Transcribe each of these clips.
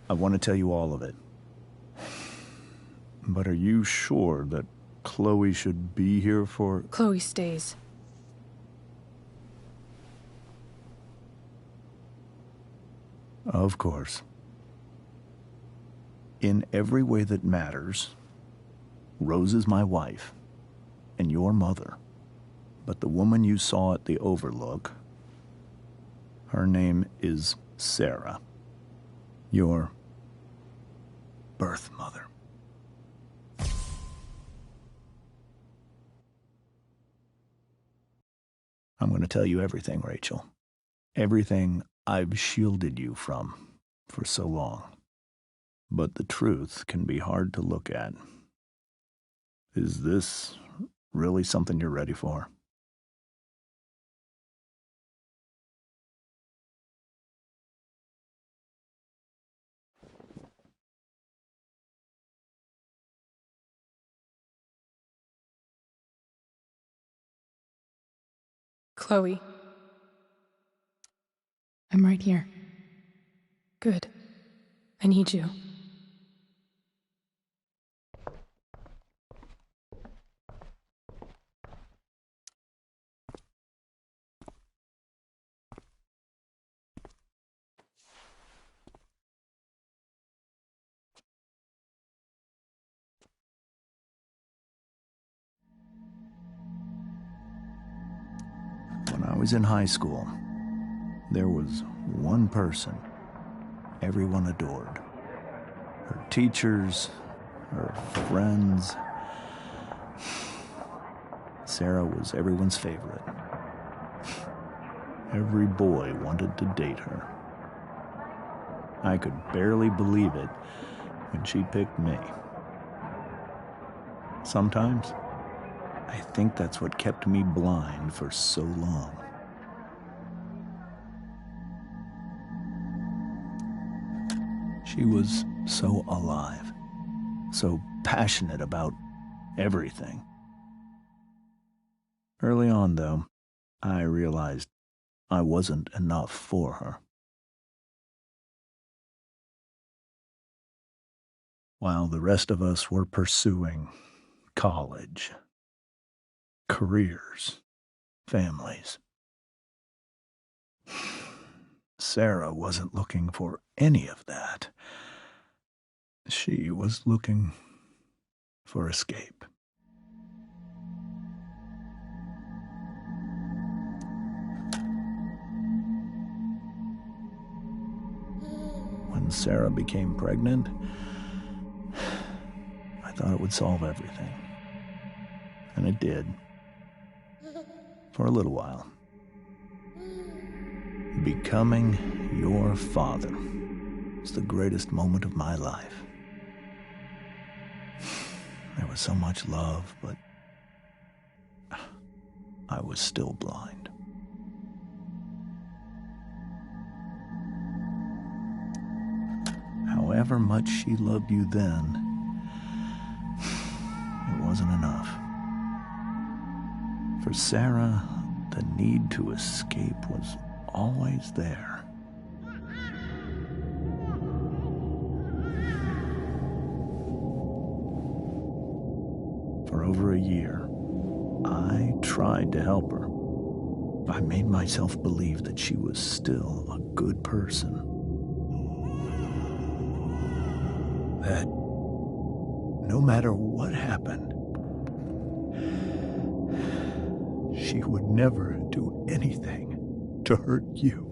I want to tell you all of it. But are you sure that Chloe should be here for... Chloe stays. Of course. In every way that matters, Rose is my wife and your mother. But the woman you saw at the Overlook, her name is Sarah, your birth mother. I'm going to tell you everything, Rachel. Everything I've shielded you from for so long. But the truth can be hard to look at. Is this really something you're ready for? Chloe. I'm right here. Good. I need you. When I was in high school, there was one person everyone adored. Her teachers, her friends. Sarah was everyone's favorite. Every boy wanted to date her. I could barely believe it when she picked me. Sometimes, I think that's what kept me blind for so long. She was so alive, so passionate about everything. Early on, though, I realized I wasn't enough for her. While the rest of us were pursuing college, careers, families, Sarah wasn't looking for any of that. She was looking for escape. When Sarah became pregnant, I thought it would solve everything. And it did. For a little while. Becoming your father was the greatest moment of my life. There was so much love, but I was still blind. However much she loved you then, it wasn't enough. For Sarah, the need to escape was always there. For over a year, I tried to help her. I made myself believe that she was still a good person. That no matter what happened, she would never do anything to hurt you.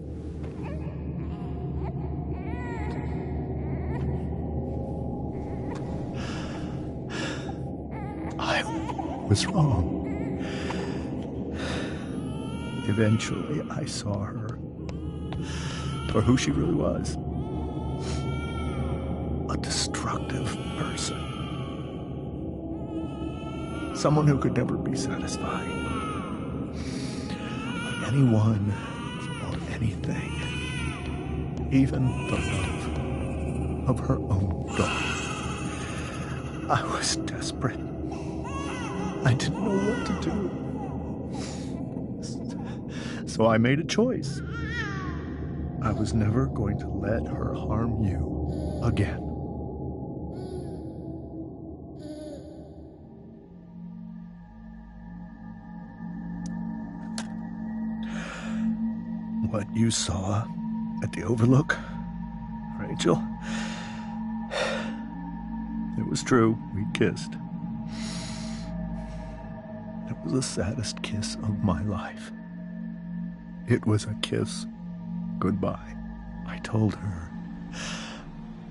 I was wrong. Eventually, I saw her for who she really was. A destructive person. Someone who could never be satisfied by anyone or anything. Even the love of her own daughter. I was desperate. I didn't know what to do. So I made a choice. I was never going to let her harm you. again. What you saw at the Overlook, Rachel, it was true. We kissed. It was the saddest kiss of my life. It was a kiss goodbye. I told her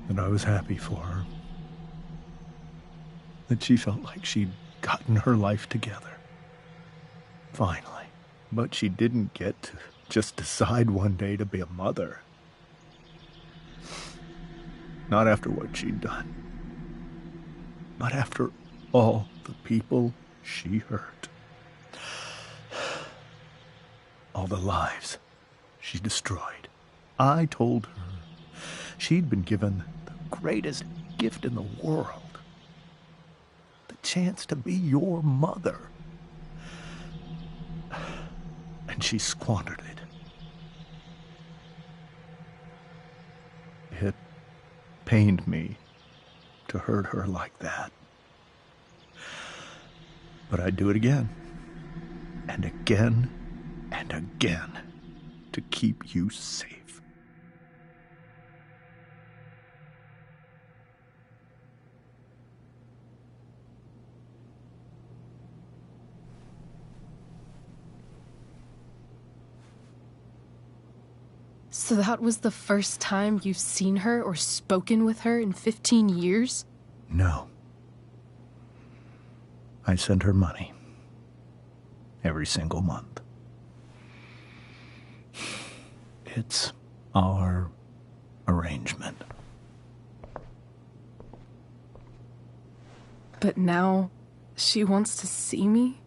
that I was happy for her, that she felt like she'd gotten her life together. Finally. But she didn't get to just decide one day to be a mother. Not after what she'd done. Not after all the people she hurt. All the lives she destroyed. I told her she'd been given the greatest gift in the world. The chance to be your mother. And she squandered it. It pained me to hurt her like that. But I'd do it again, and again, and again, to keep you safe. So that was the first time you've seen her or spoken with her in 15 years? No. I sent her money. Every single month. It's our arrangement. But now, she wants to see me?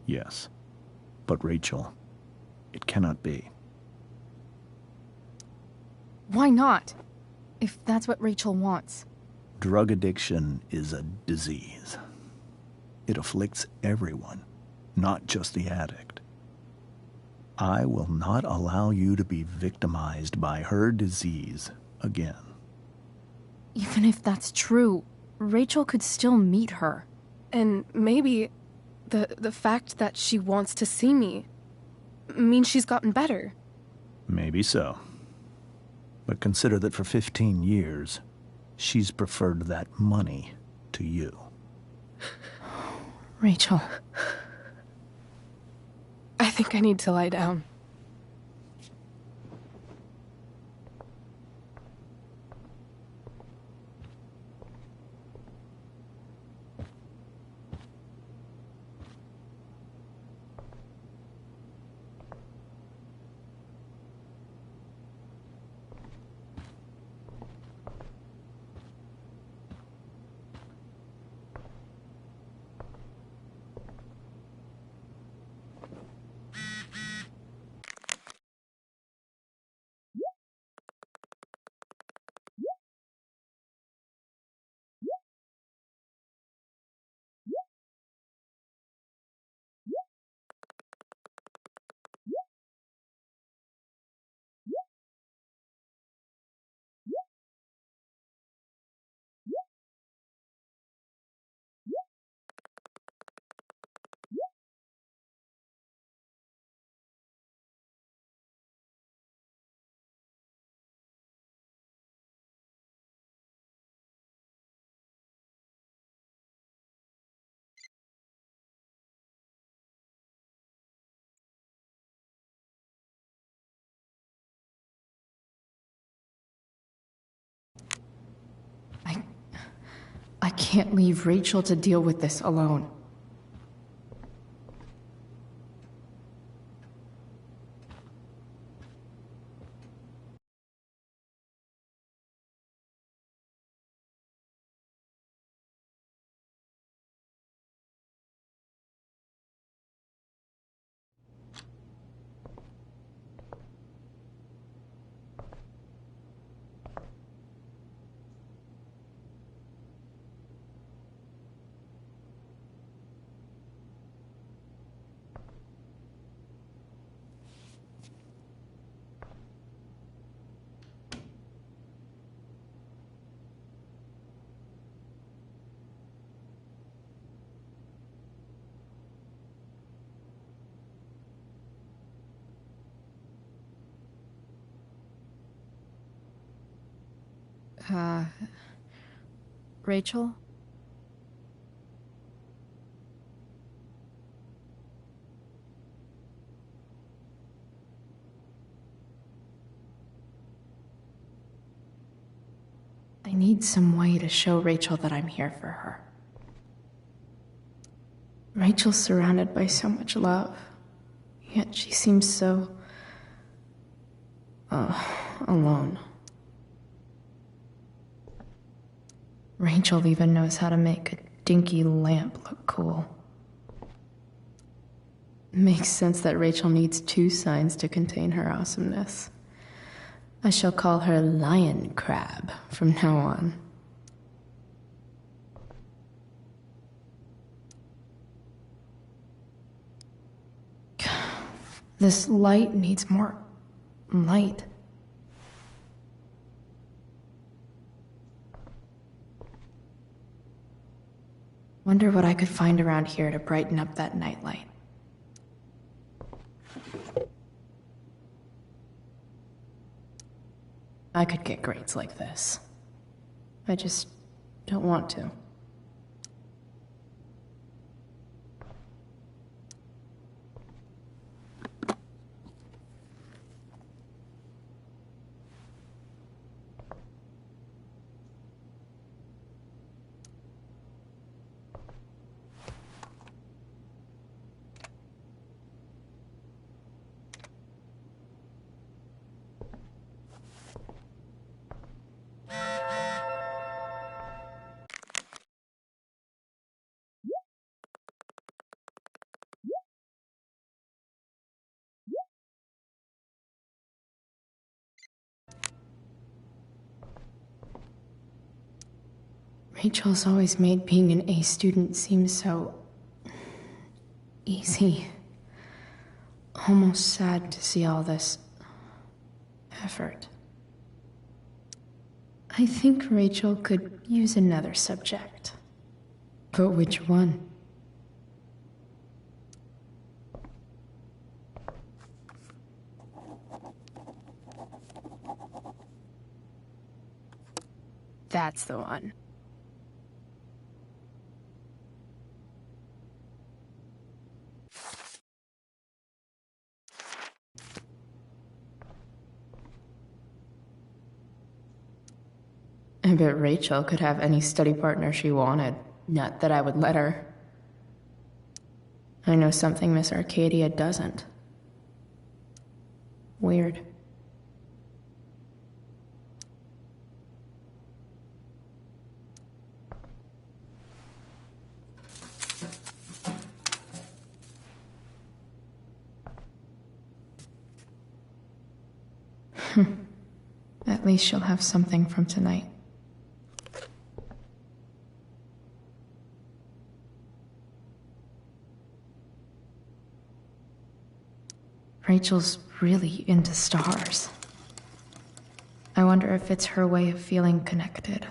Yes. But Rachel, it cannot be. Why not? If that's what Rachel wants. Drug addiction is a disease. It afflicts everyone, not just the addict. I will not allow you to be victimized by her disease again. Even if that's true, Rachel could still meet her. And maybe the fact that she wants to see me means she's gotten better. Maybe so. But consider that for 15 years, she's preferred that money to you. Rachel. I think I need to lie down. I can't leave Rachel to deal with this alone. Rachel? I need some way to show Rachel that I'm here for her. Rachel's surrounded by so much love, yet she seems so... alone. Rachel even knows how to make a dinky lamp look cool. Makes sense that Rachel needs 2 signs to contain her awesomeness. I shall call her Lion Crab from now on. This light needs more light. Wonder what I could find around here to brighten up that nightlight. I could get grades like this. I just don't want to. Rachel's always made being an A student seem so... easy. Almost sad to see all this... effort. I think Rachel could use another subject. But which one? That's the one. I bet Rachel could have any study partner she wanted. Not that I would let her. I know something Miss Arcadia doesn't. Weird. At least she'll have something from tonight. Rachel's really into stars. I wonder if it's her way of feeling connected.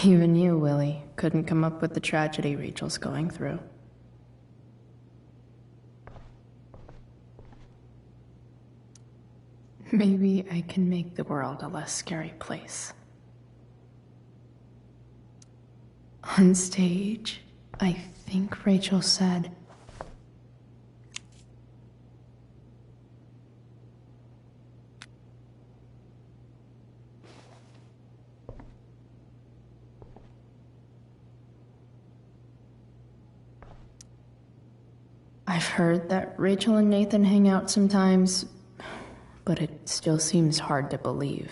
Even you, Willie, couldn't come up with the tragedy Rachel's going through. Maybe I can make the world a less scary place. On stage, I think Rachel said... I've heard that Rachel and Nathan hang out sometimes, but it still seems hard to believe.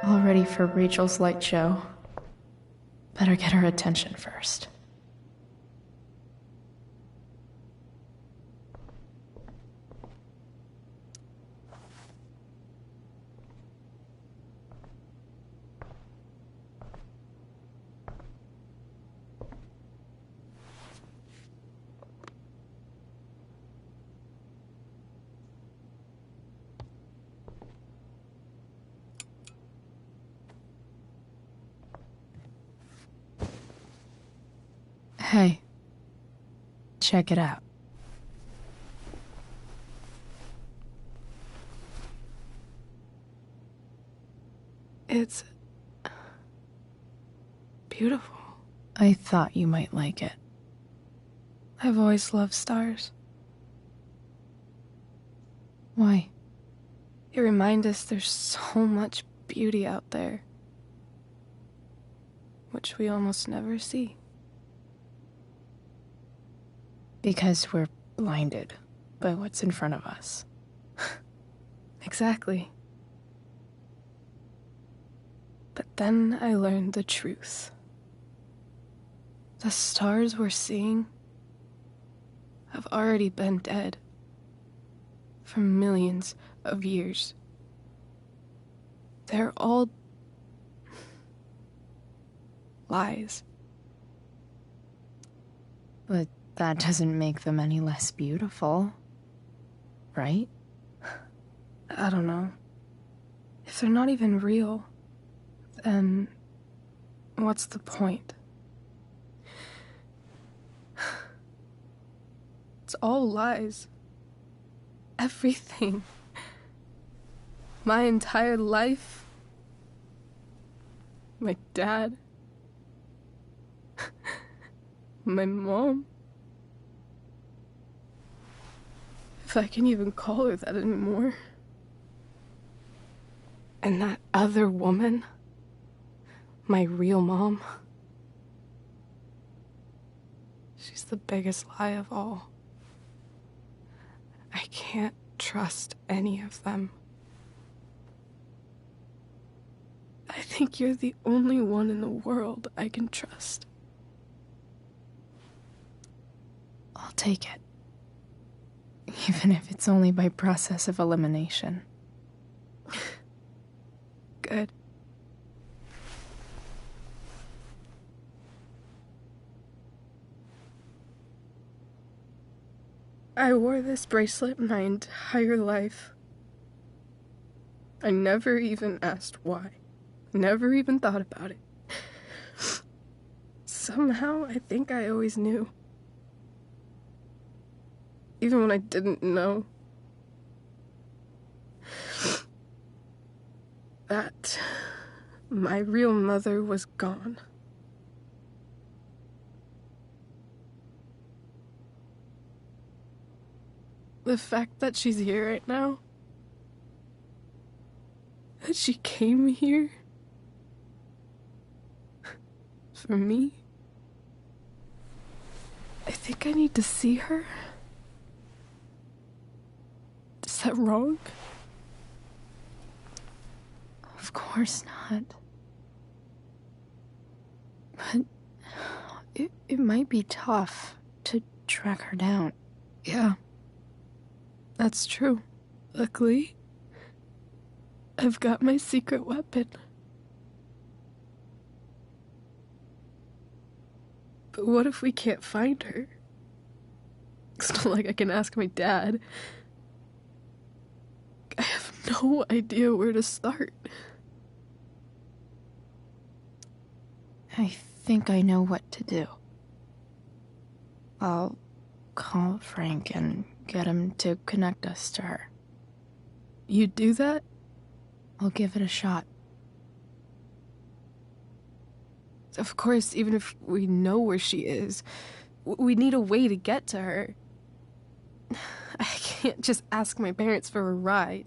All ready for Rachel's light show. Better get her attention first. Hey, check it out. It's beautiful. I thought you might like it. I've always loved stars. Why? They remind us there's so much beauty out there, which we almost never see. Because we're blinded by what's in front of us. Exactly. But then I learned the truth. The stars we're seeing have already been dead for millions of years. They're all lies. But that doesn't make them any less beautiful, right? I don't know. If they're not even real, then what's the point? It's all lies. Everything. My entire life. My dad. My mom. If I can even call her that anymore. And that other woman. My real mom. She's the biggest lie of all. I can't trust any of them. I think you're the only one in the world I can trust. I'll take it. Even if it's only by process of elimination. Good. I wore this bracelet my entire life. I never even asked why. Never even thought about it. Somehow, I think I always knew. Even when I didn't know. That my real mother was gone. The fact that she's here right now, that she came here for me, I think I need to see her. Is that wrong? Of course not. But it might be tough to track her down. Yeah. That's true. Luckily, I've got my secret weapon. But what if we can't find her? It's not like I can ask my dad. I have no idea where to start. I think I know what to do. I'll call Frank and get him to connect us to her. You do that? I'll give it a shot. Of course, even if we know where she is, we need a way to get to her. I can't just ask my parents for a ride.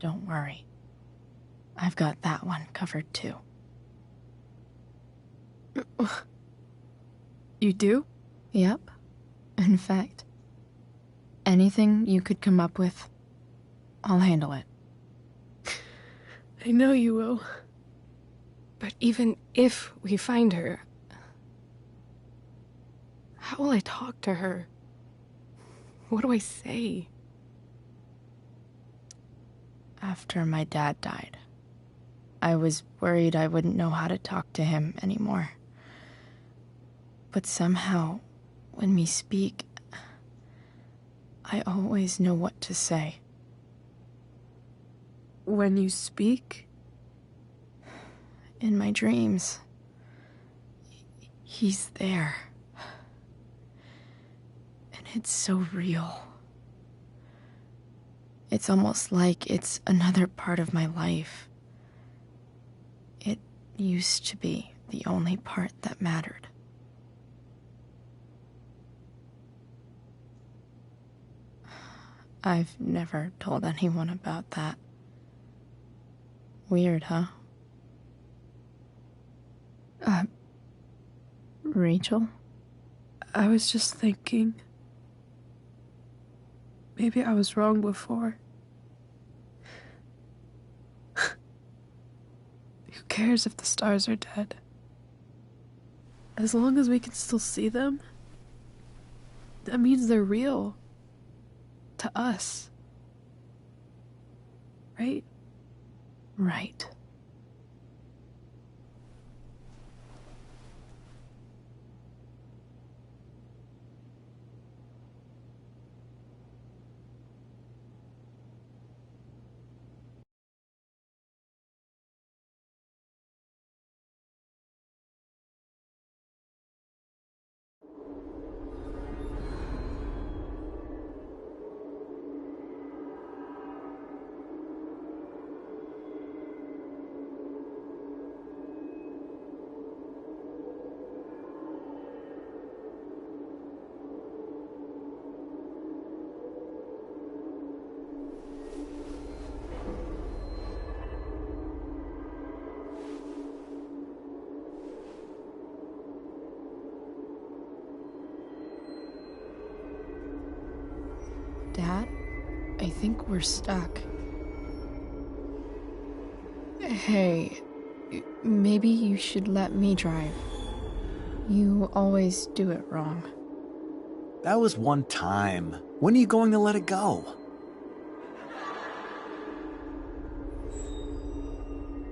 Don't worry. I've got that one covered too. You do? Yep. In fact, anything you could come up with, I'll handle it. I know you will. But even if we find her, how will I talk to her? What do I say? After my dad died, I was worried I wouldn't know how to talk to him anymore. But somehow, when we speak, I always know what to say. When you speak? In my dreams. He's there. And it's so real. It's almost like it's another part of my life. It used to be the only part that mattered. I've never told anyone about that. Weird, huh? Rachel? I was just thinking. Maybe I was wrong before. Who cares if the stars are dead? As long as we can still see them, that means they're real. To us. Right? Right. Dad, I think we're stuck. Hey, maybe you should let me drive. You always do it wrong. That was one time. When are you going to let it go?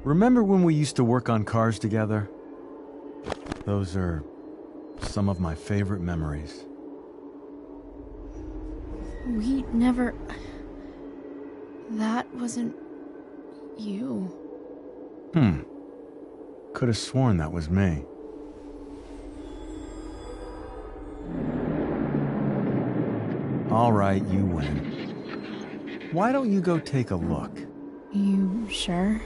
Remember when we used to work on cars together? Those are some of my favorite memories. We never... That wasn't... you. Could have sworn that was me. All right, you win. Why don't you go take a look? You sure?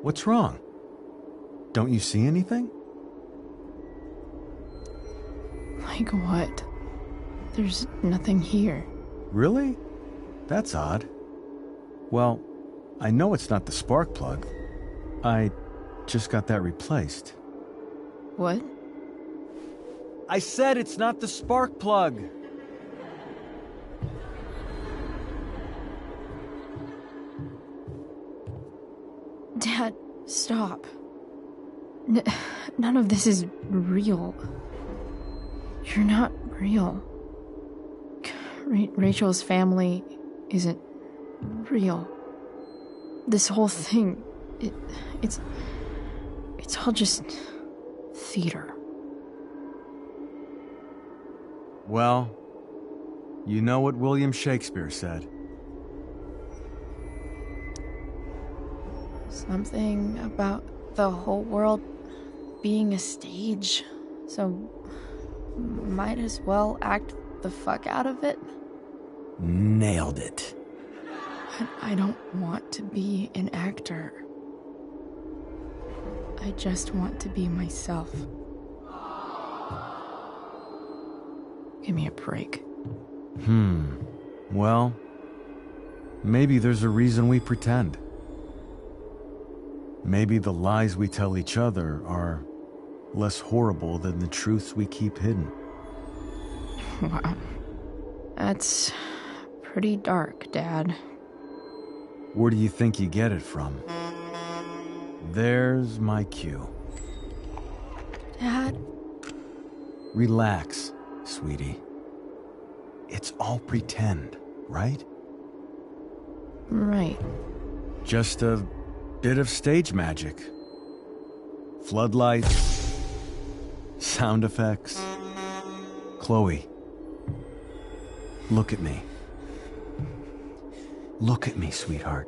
What's wrong? Don't you see anything? Like what? There's nothing here. Really? That's odd. Well, I know it's not the spark plug. I just got that replaced. What? I said it's not the spark plug! Dad, stop. None of this is real. You're not real. Rachel's family isn't real. This whole thing, it's all just theater. Well, you know what William Shakespeare said. Something about the whole world being a stage, so might as well act the fuck out of it. Nailed it. But I don't want to be an actor. I just want to be myself. Give me a break. Well, maybe there's a reason we pretend. Maybe the lies we tell each other are less horrible than the truths we keep hidden. Wow. That's pretty dark, Dad. Where do you think you get it from? There's my cue. Dad? Relax, sweetie. it's all pretend, right? Right. Just a bit of stage magic. Floodlights, sound effects. Chloe, look at me. Look at me, sweetheart.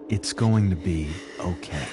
It's going to be okay.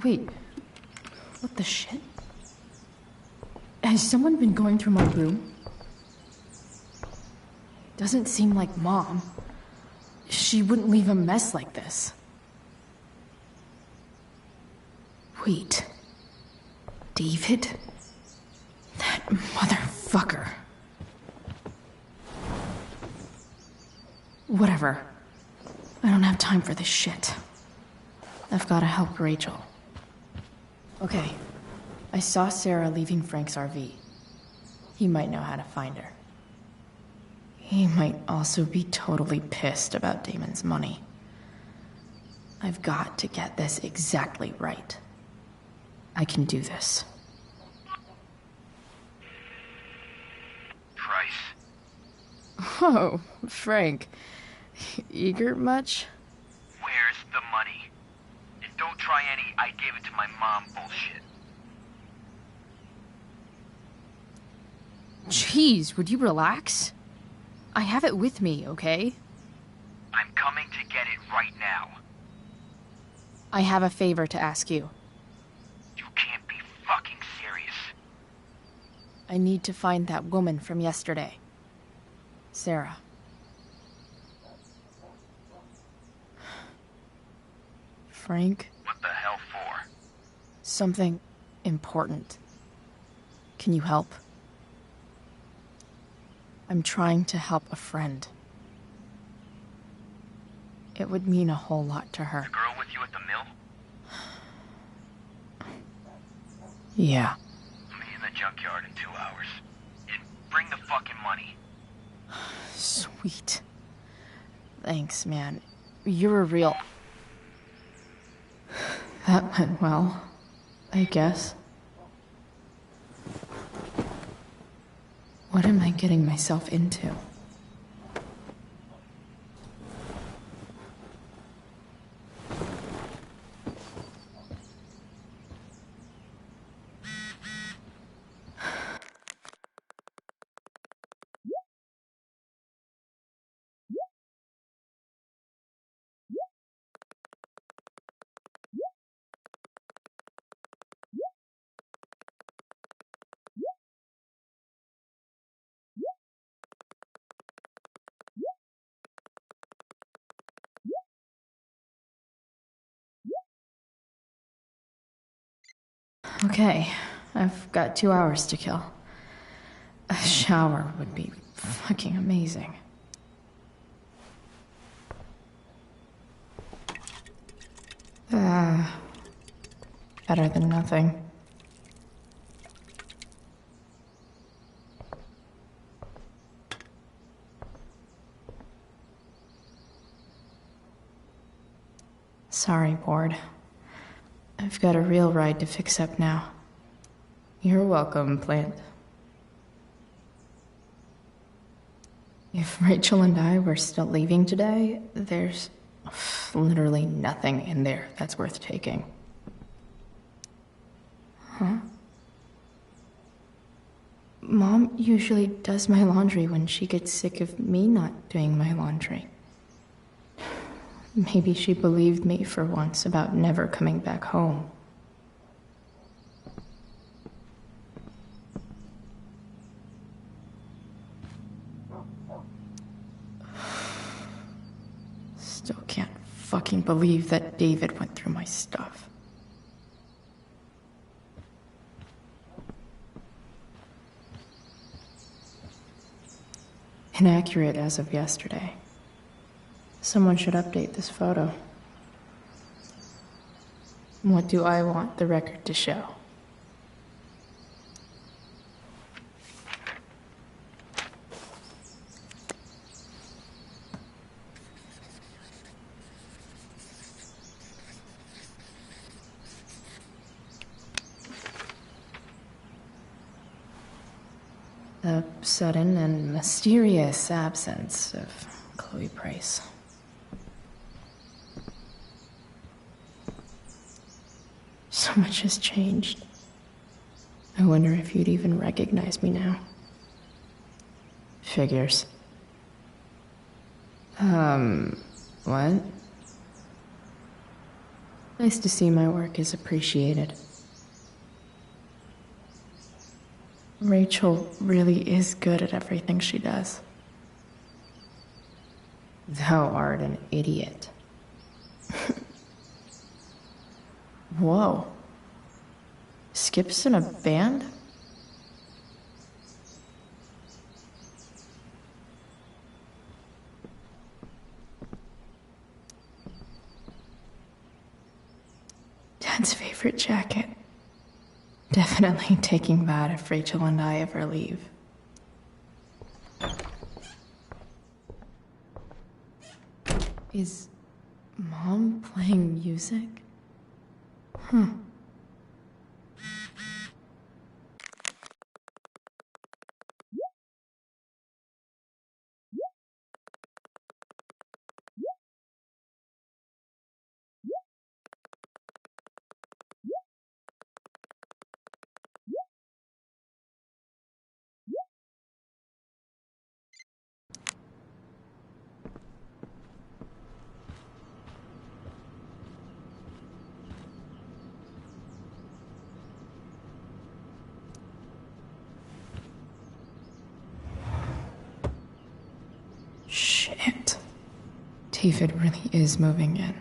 Wait, what the shit? Has someone been going through my room? Doesn't seem like Mom. She wouldn't leave a mess like this. Wait. David? That motherfucker. Whatever. I don't have time for this shit. I've gotta help Rachel. Okay. I saw Sarah leaving Frank's RV. He might know how to find her. He might also be totally pissed about Damon's money. I've got to get this exactly right. I can do this. Price. Oh, Frank. Eager much? Where's the money? And don't try any I gave it to my mom bullshit. Jeez, would you relax? I have it with me, okay? I'm coming to get it right now. I have a favor to ask you. You can't be fucking serious. I need to find that woman from yesterday. Sarah. Frank? What the hell for? Something important. Can you help? I'm trying to help a friend. It would mean a whole lot to her. The girl with you at the mill? Yeah. Meet in the junkyard in 2 hours. And bring the fucking money. Sweet. Thanks, man. You're a real... That went well, I guess. What am I getting myself into? Okay, I've got 2 hours to kill. A shower would be fucking amazing. Better than nothing. Sorry, Ward. I've got a real ride to fix up now. You're welcome, Plant. If Rachel and I were still leaving today, there's literally nothing in there that's worth taking. Huh? Mom usually does my laundry when she gets sick of me not doing my laundry. Maybe she believed me for once about never coming back home. fucking believe that David went through my stuff. Inaccurate as of yesterday. Someone should update this photo. What do I want the record to show? The sudden and mysterious absence of Chloe Price. So much has changed. I wonder if you'd even recognize me now. Figures. What? Nice to see my work is appreciated. Rachel really is good at everything she does. Thou art an idiot. Whoa. Skip's in a band? Dad's favorite jacket. Definitely taking that if Rachel and I ever leave. Is Mom playing music? Shit. David really is moving in.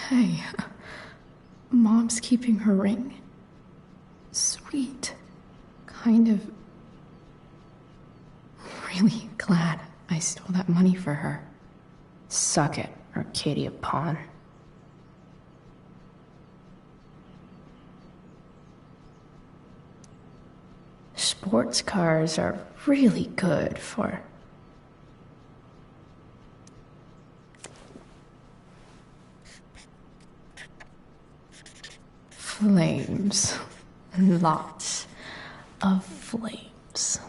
Hey, Mom's keeping her ring. Sweet. Kind of really glad I stole that money for her. Suck it, Arcadia Pawn. Sports cars are really good for... flames. Lots of flames.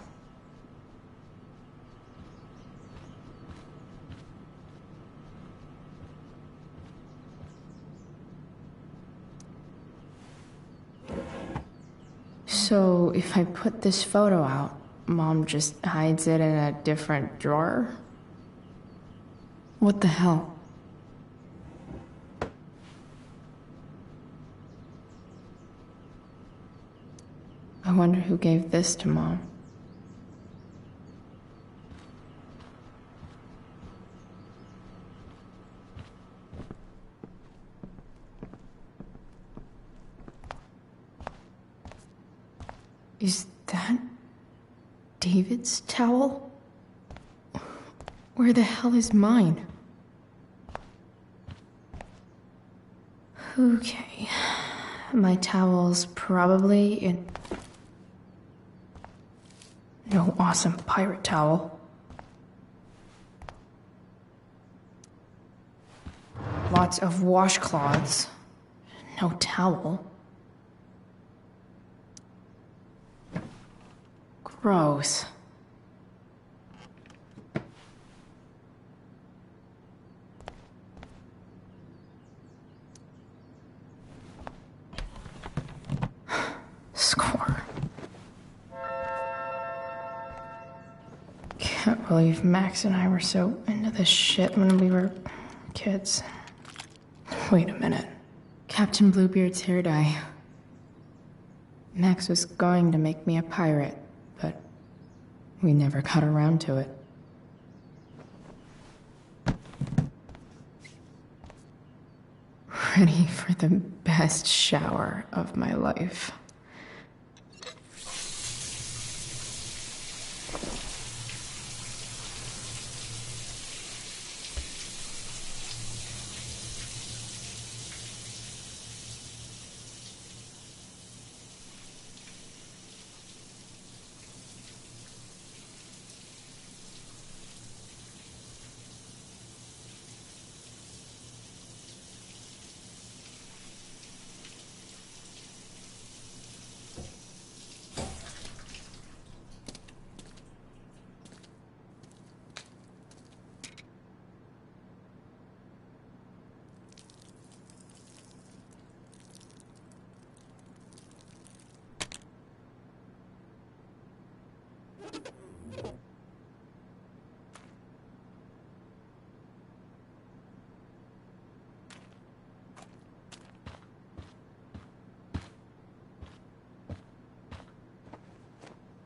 So if I put this photo out, Mom just hides it in a different drawer? What the hell? I wonder who gave this to Mom. Is that David's towel? Where the hell is mine? Okay. My towel's probably in... No awesome pirate towel. Lots of washcloths. No towel. Gross. can't believe Max and I were so into this shit when we were kids. Wait a minute. Captain Bluebeard's hair dye. Max was going to make me a pirate, but we never got around to it. Ready for the best shower of my life.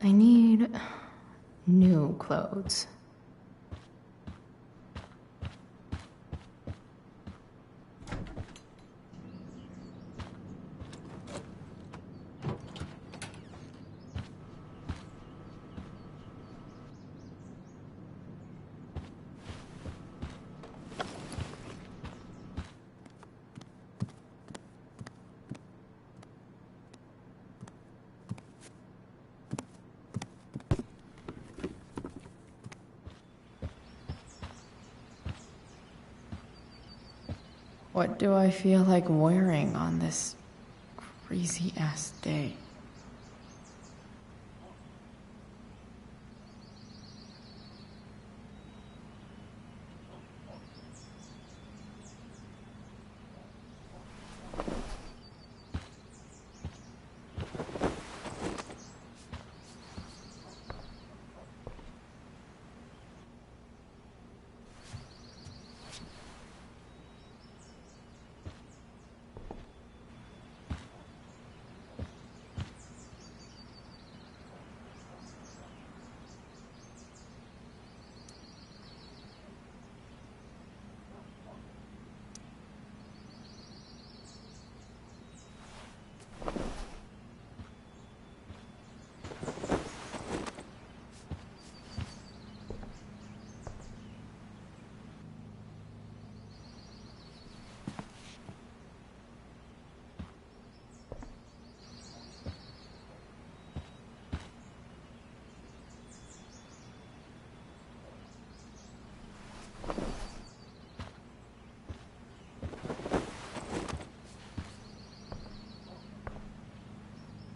I need new clothes. What do I feel like wearing on this crazy-ass day?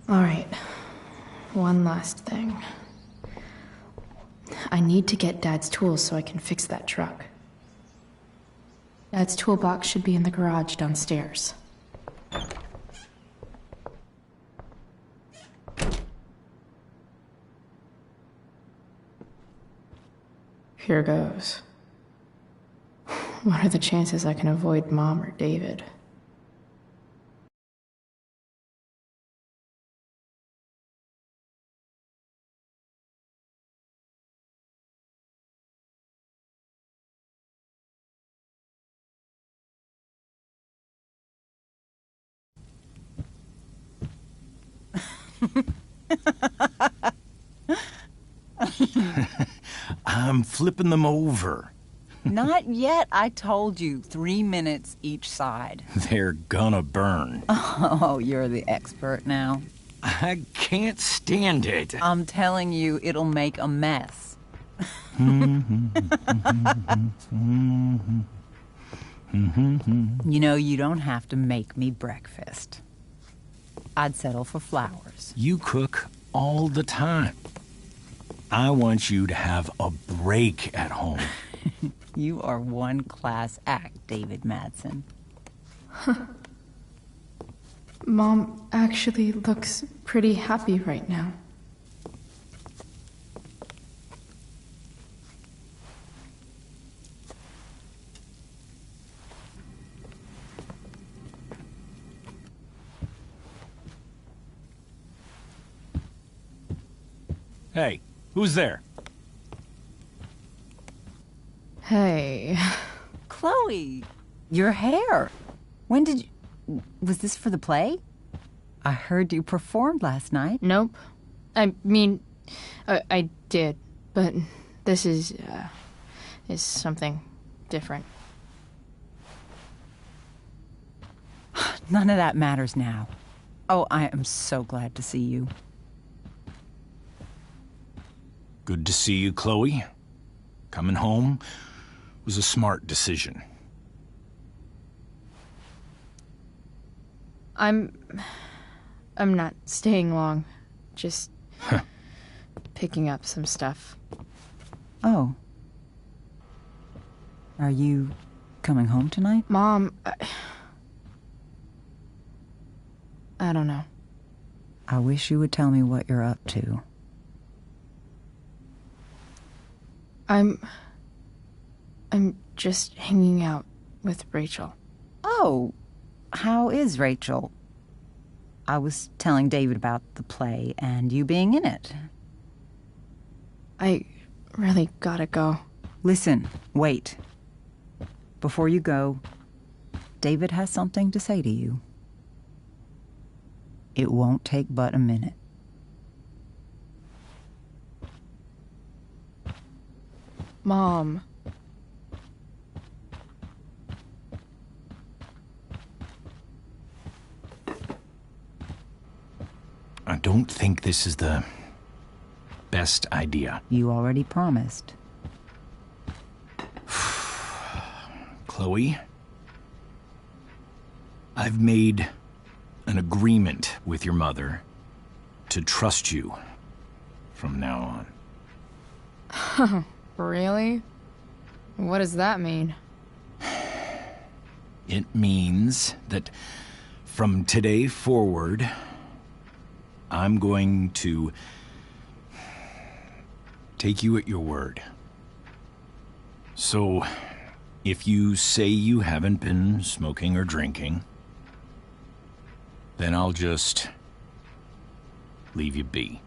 All right, one last thing. I need to get Dad's tools so I can fix that truck. Dad's toolbox should be in the garage downstairs. Here goes. What are the chances I can avoid Mom or David? I'm flipping them over. Not yet. I told you, 3 minutes each side. They're gonna burn. Oh, you're the expert now. I can't stand it. I'm telling you, it'll make a mess. You know, you don't have to make me breakfast. I'd settle for flowers. You cook all the time. I want you to have a break at home. You are one class act, David Madsen. Mom actually looks pretty happy right now. Hey, who's there? Hey. Chloe, your hair. When did you... Was this for the play? I heard you performed last night. Nope. I mean, I did, but this is something different. None of that matters now. Oh, I am so glad to see you. Good to see you, Chloe. Coming home was a smart decision. I'm not staying long. Just picking up some stuff. Oh. Are you coming home tonight? Mom, I don't know. I wish you would tell me what you're up to. I'm just hanging out with Rachel. Oh, how is Rachel? I was telling David about the play and you being in it. I really gotta go. Listen, wait. Before you go, David has something to say to you. It won't take but a minute. Mom. I don't think this is the best idea. You already promised. Chloe, I've made an agreement with your mother to trust you from now on. Really? What does that mean? It means that from today forward, I'm going to take you at your word. So, if you say you haven't been smoking or drinking, then I'll just leave you be.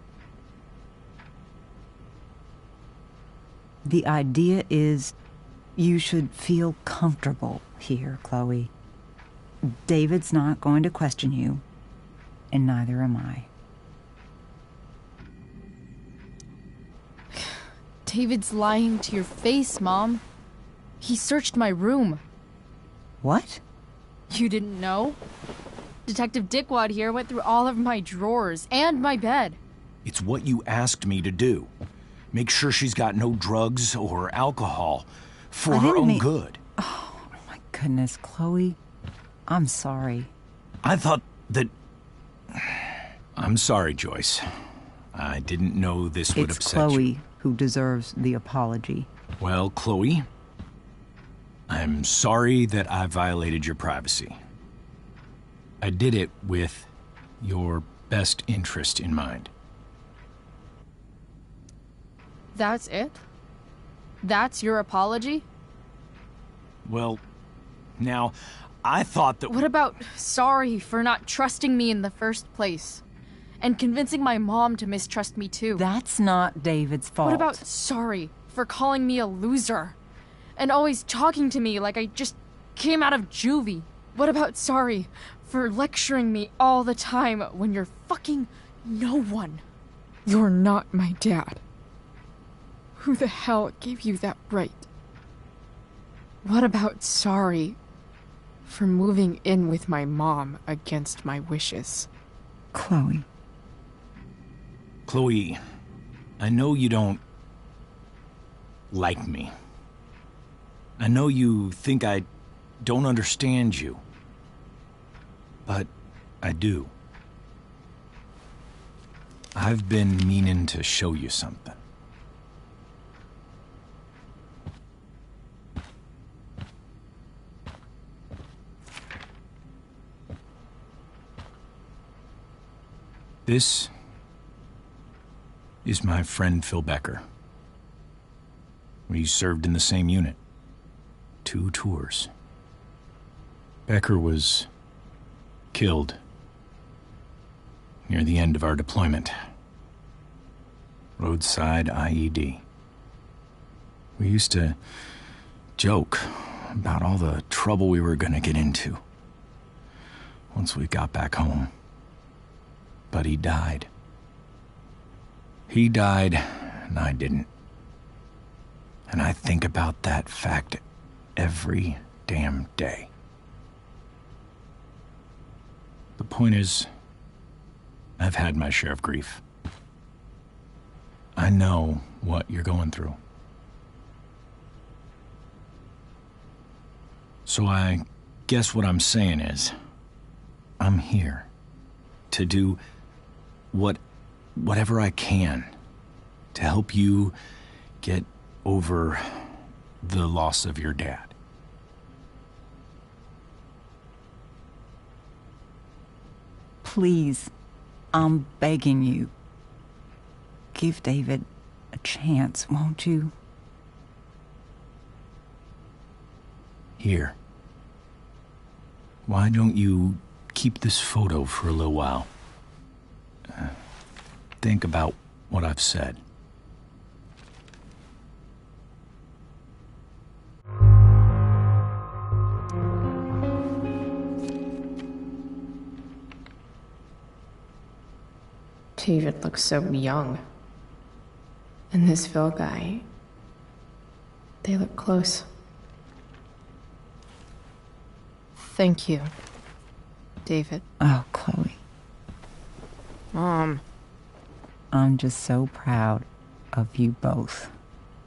The idea is you should feel comfortable here, Chloe. David's not going to question you, and neither am I. David's lying to your face, Mom. He searched my room. What? You didn't know? Detective Dickwad here went through all of my drawers and my bed. It's what you asked me to do. Make sure she's got no drugs or alcohol for her own good. Oh, my goodness, Chloe. I'm sorry. I thought that... I'm sorry, Joyce. I didn't know this would upset you. It's Chloe who deserves the apology. Well, Chloe, I'm sorry that I violated your privacy. I did it with your best interest in mind. That's it? That's your apology? Well, now, I thought that... What about sorry for not trusting me in the first place? And convincing my mom to mistrust me too? That's not David's fault. What about sorry for calling me a loser? And always talking to me like I just came out of juvie? What about sorry for lecturing me all the time when you're fucking no one? You're not my dad. Who the hell gave you that right? What about sorry for moving in with my mom against my wishes? Chloe. Chloe, I know you don't like me. I know you think I don't understand you. But I do. I've been meaning to show you something. This is my friend Phil Becker. We served in the same unit. 2 tours. Becker was killed near the end of our deployment. Roadside IED. We used to joke about all the trouble we were gonna get into once we got back home. But he died. He died, and I didn't. And I think about that fact every damn day. The point is, I've had my share of grief. I know what you're going through. So I guess what I'm saying is, I'm here to do whatever I can to help you get over the loss of your dad. Please, I'm begging you. Give David a chance, won't you? Here. Why don't you keep this photo for a little while? Think about what I've said. David looks so young. And this Phil guy, they look close. Thank you, David. Oh, Chloe. Mom. I'm just so proud of you both.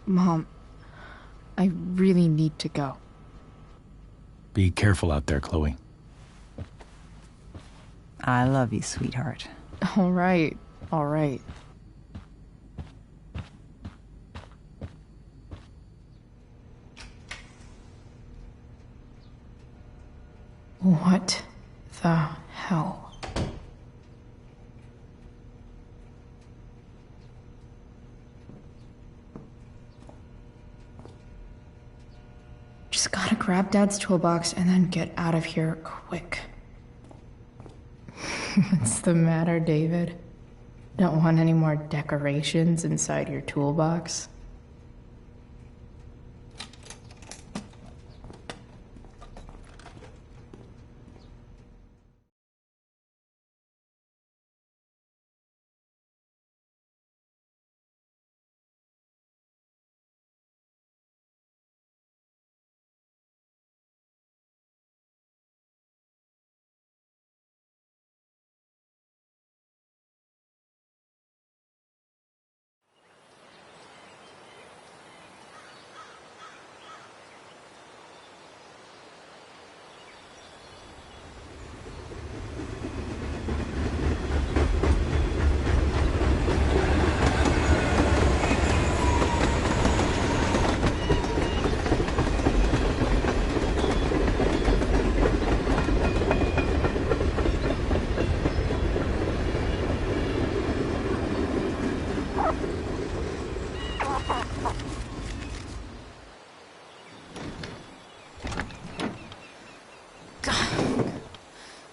Mom, I really need to go. Be careful out there, Chloe. I love you, sweetheart. All right, all right. What the hell? Just gotta grab Dad's toolbox and then get out of here quick. What's the matter, David? Don't want any more decorations inside your toolbox?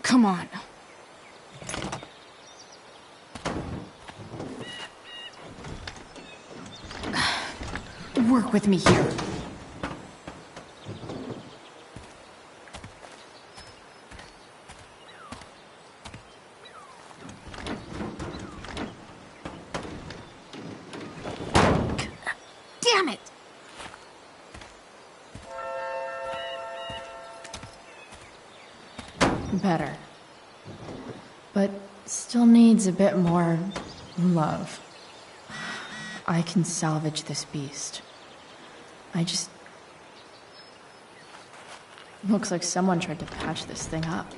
Come on. Work with me here. Damn it! Better. But still needs a bit more love. I can salvage this beast. Looks like someone tried to patch this thing up.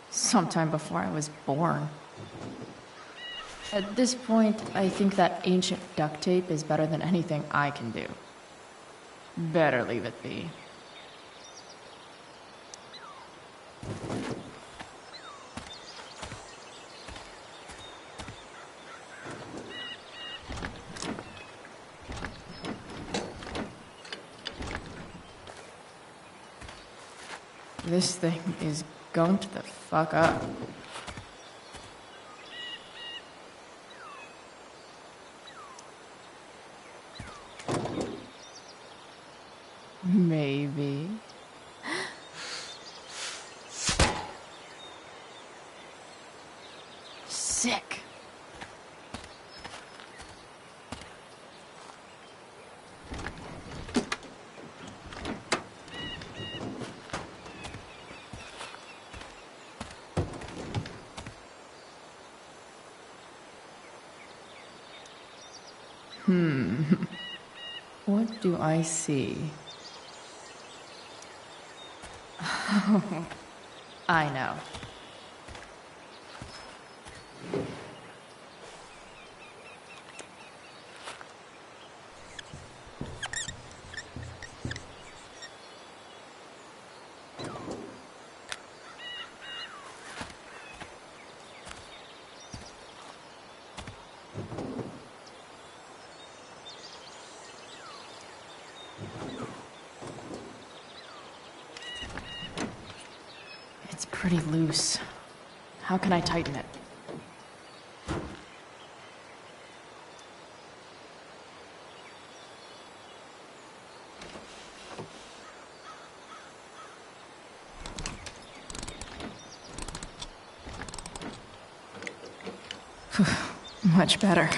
Sometime before I was born. At this point, I think that ancient duct tape is better than anything I can do. Better leave it be. This thing is going to the fuck up. Maybe. Sick. What do I see? I know. It's pretty loose. How can I tighten it? Much better.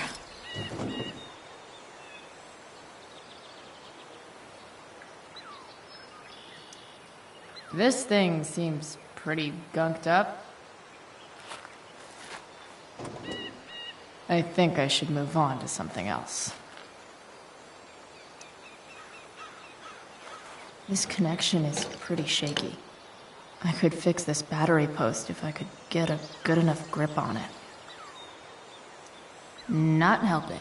This thing seems pretty gunked up. I think I should move on to something else. This connection is pretty shaky. I could fix this battery post if I could get a good enough grip on it. Not helping.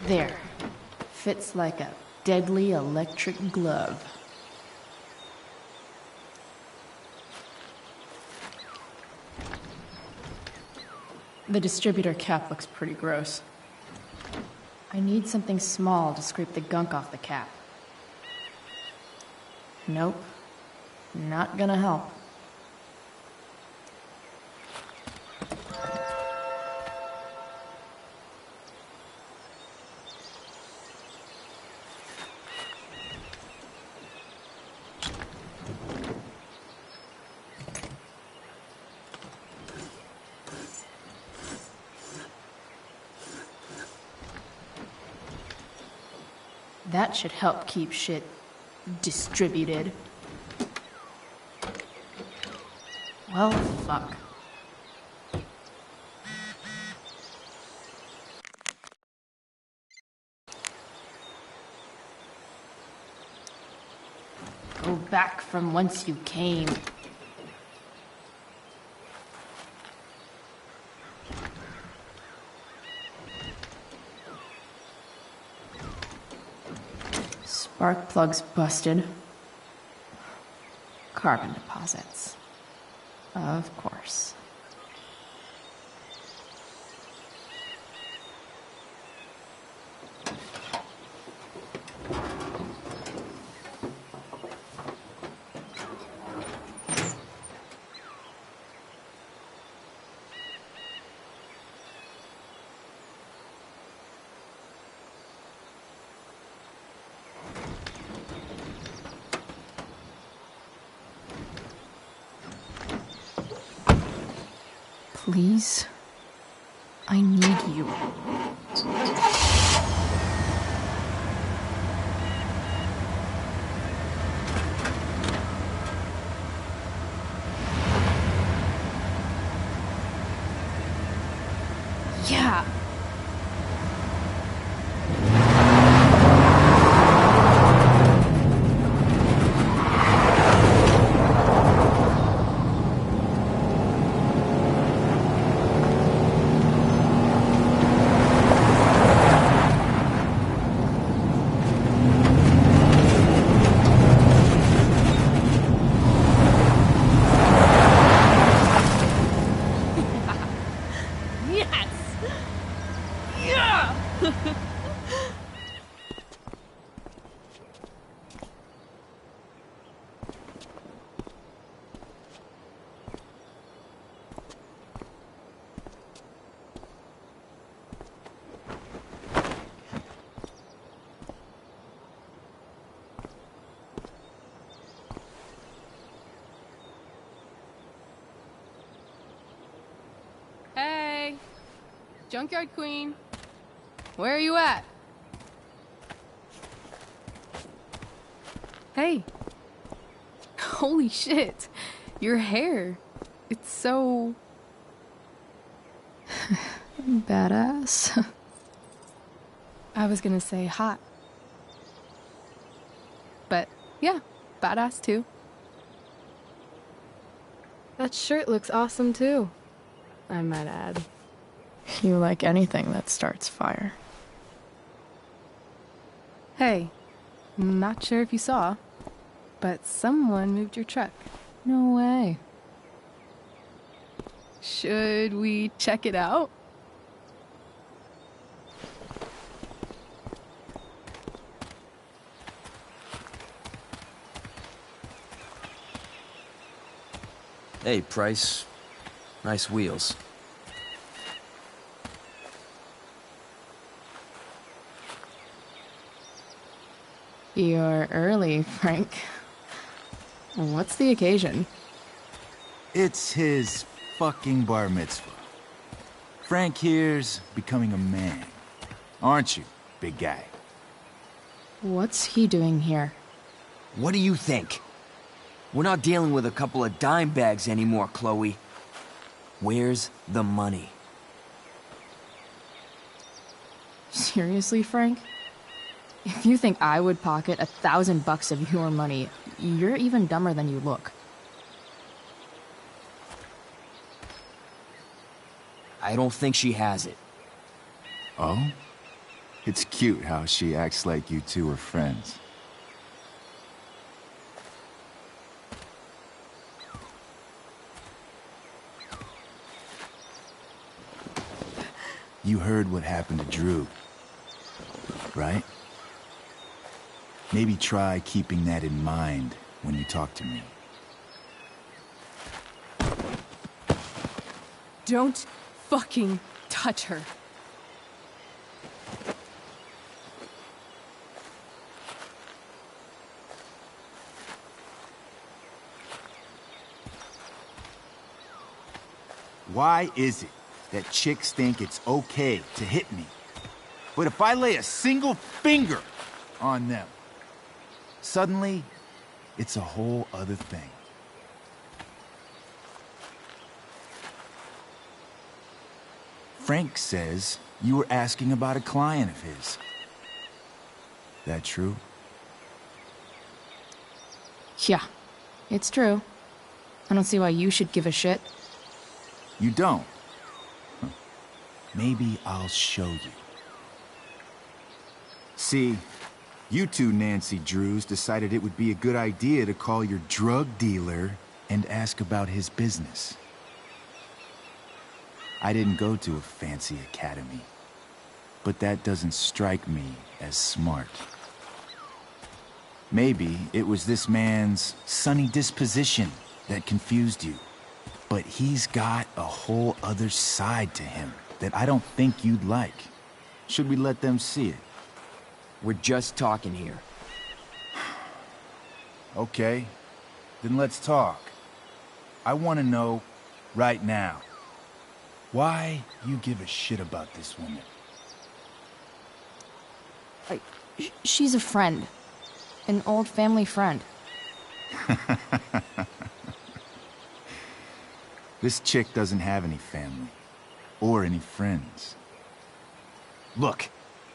There. Fits like a deadly electric glove. The distributor cap looks pretty gross. I need something small to scrape the gunk off the cap. Nope. Not gonna help. That should help keep shit distributed. Well, fuck. Go back from whence you came. Spark plug's busted. Carbon deposits. Of course. Please, I need you. Yeah. Yes! Junkyard Queen. Where are you at? Hey. Holy shit. Your hair. It's so... Badass. I was gonna say hot. But, yeah, badass too. That shirt looks awesome too, I might add. You like anything that starts fire. Hey, not sure if you saw, but someone moved your truck. No way. Should we check it out? Hey, Price. Nice wheels. You're early, Frank. What's the occasion? It's his fucking bar mitzvah. Frank here's becoming a man. Aren't you, big guy? What's he doing here? What do you think? We're not dealing with a couple of dime bags anymore, Chloe. Where's the money? Seriously, Frank? If you think I would pocket $1,000 of your money, you're even dumber than you look. I don't think she has it. Oh? It's cute how she acts like you two are friends. You heard what happened to Drew, right? Maybe try keeping that in mind when you talk to me. Don't fucking touch her. Why is it that chicks think it's okay to hit me? But if I lay a single finger on them, suddenly, it's a whole other thing. Frank says you were asking about a client of his. That true? Yeah, it's true. I don't see why you should give a shit. You don't? Huh. Maybe I'll show you. See, you two Nancy Drews decided it would be a good idea to call your drug dealer and ask about his business. I didn't go to a fancy academy, but that doesn't strike me as smart. Maybe it was this man's sunny disposition that confused you, but he's got a whole other side to him that I don't think you'd like. Should we let them see it? We're just talking here. Okay, then let's talk. I want to know, right now, why you give a shit about this woman. She's a friend. An old family friend. This chick doesn't have any family. Or any friends. Look,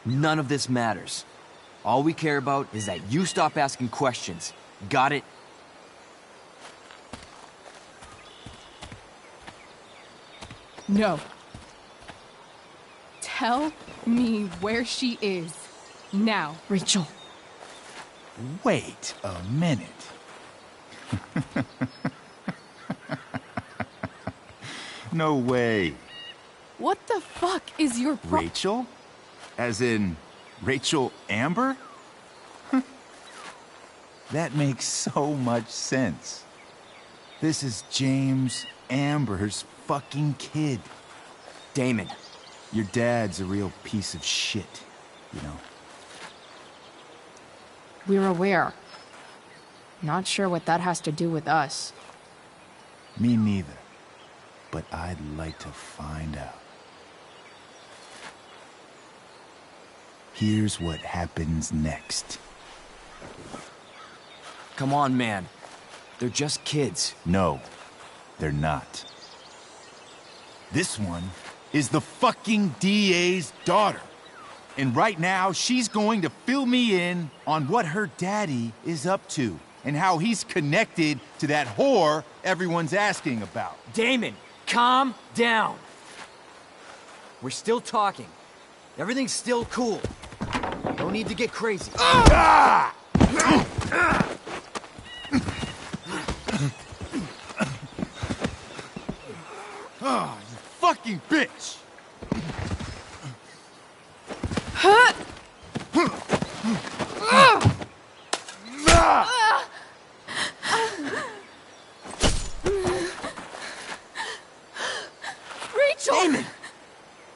none of this matters. All we care about is that you stop asking questions. Got it? No. Tell me where she is. Now. Rachel. Wait a minute. No way. What the fuck is your Rachel? As in, Rachel Amber? That makes so much sense. This is James Amber's fucking kid. Damon. Your dad's a real piece of shit, you know? We're aware. Not sure what that has to do with us. Me neither. But I'd like to find out. Here's what happens next. Come on, man. They're just kids. No, they're not. This one is the fucking DA's daughter. And right now, she's going to fill me in on what her daddy is up to and how he's connected to that whore everyone's asking about. Damon, calm down. We're still talking. Everything's still cool. No need to get crazy. Ah! Oh, you fucking bitch! Rachel! Damon!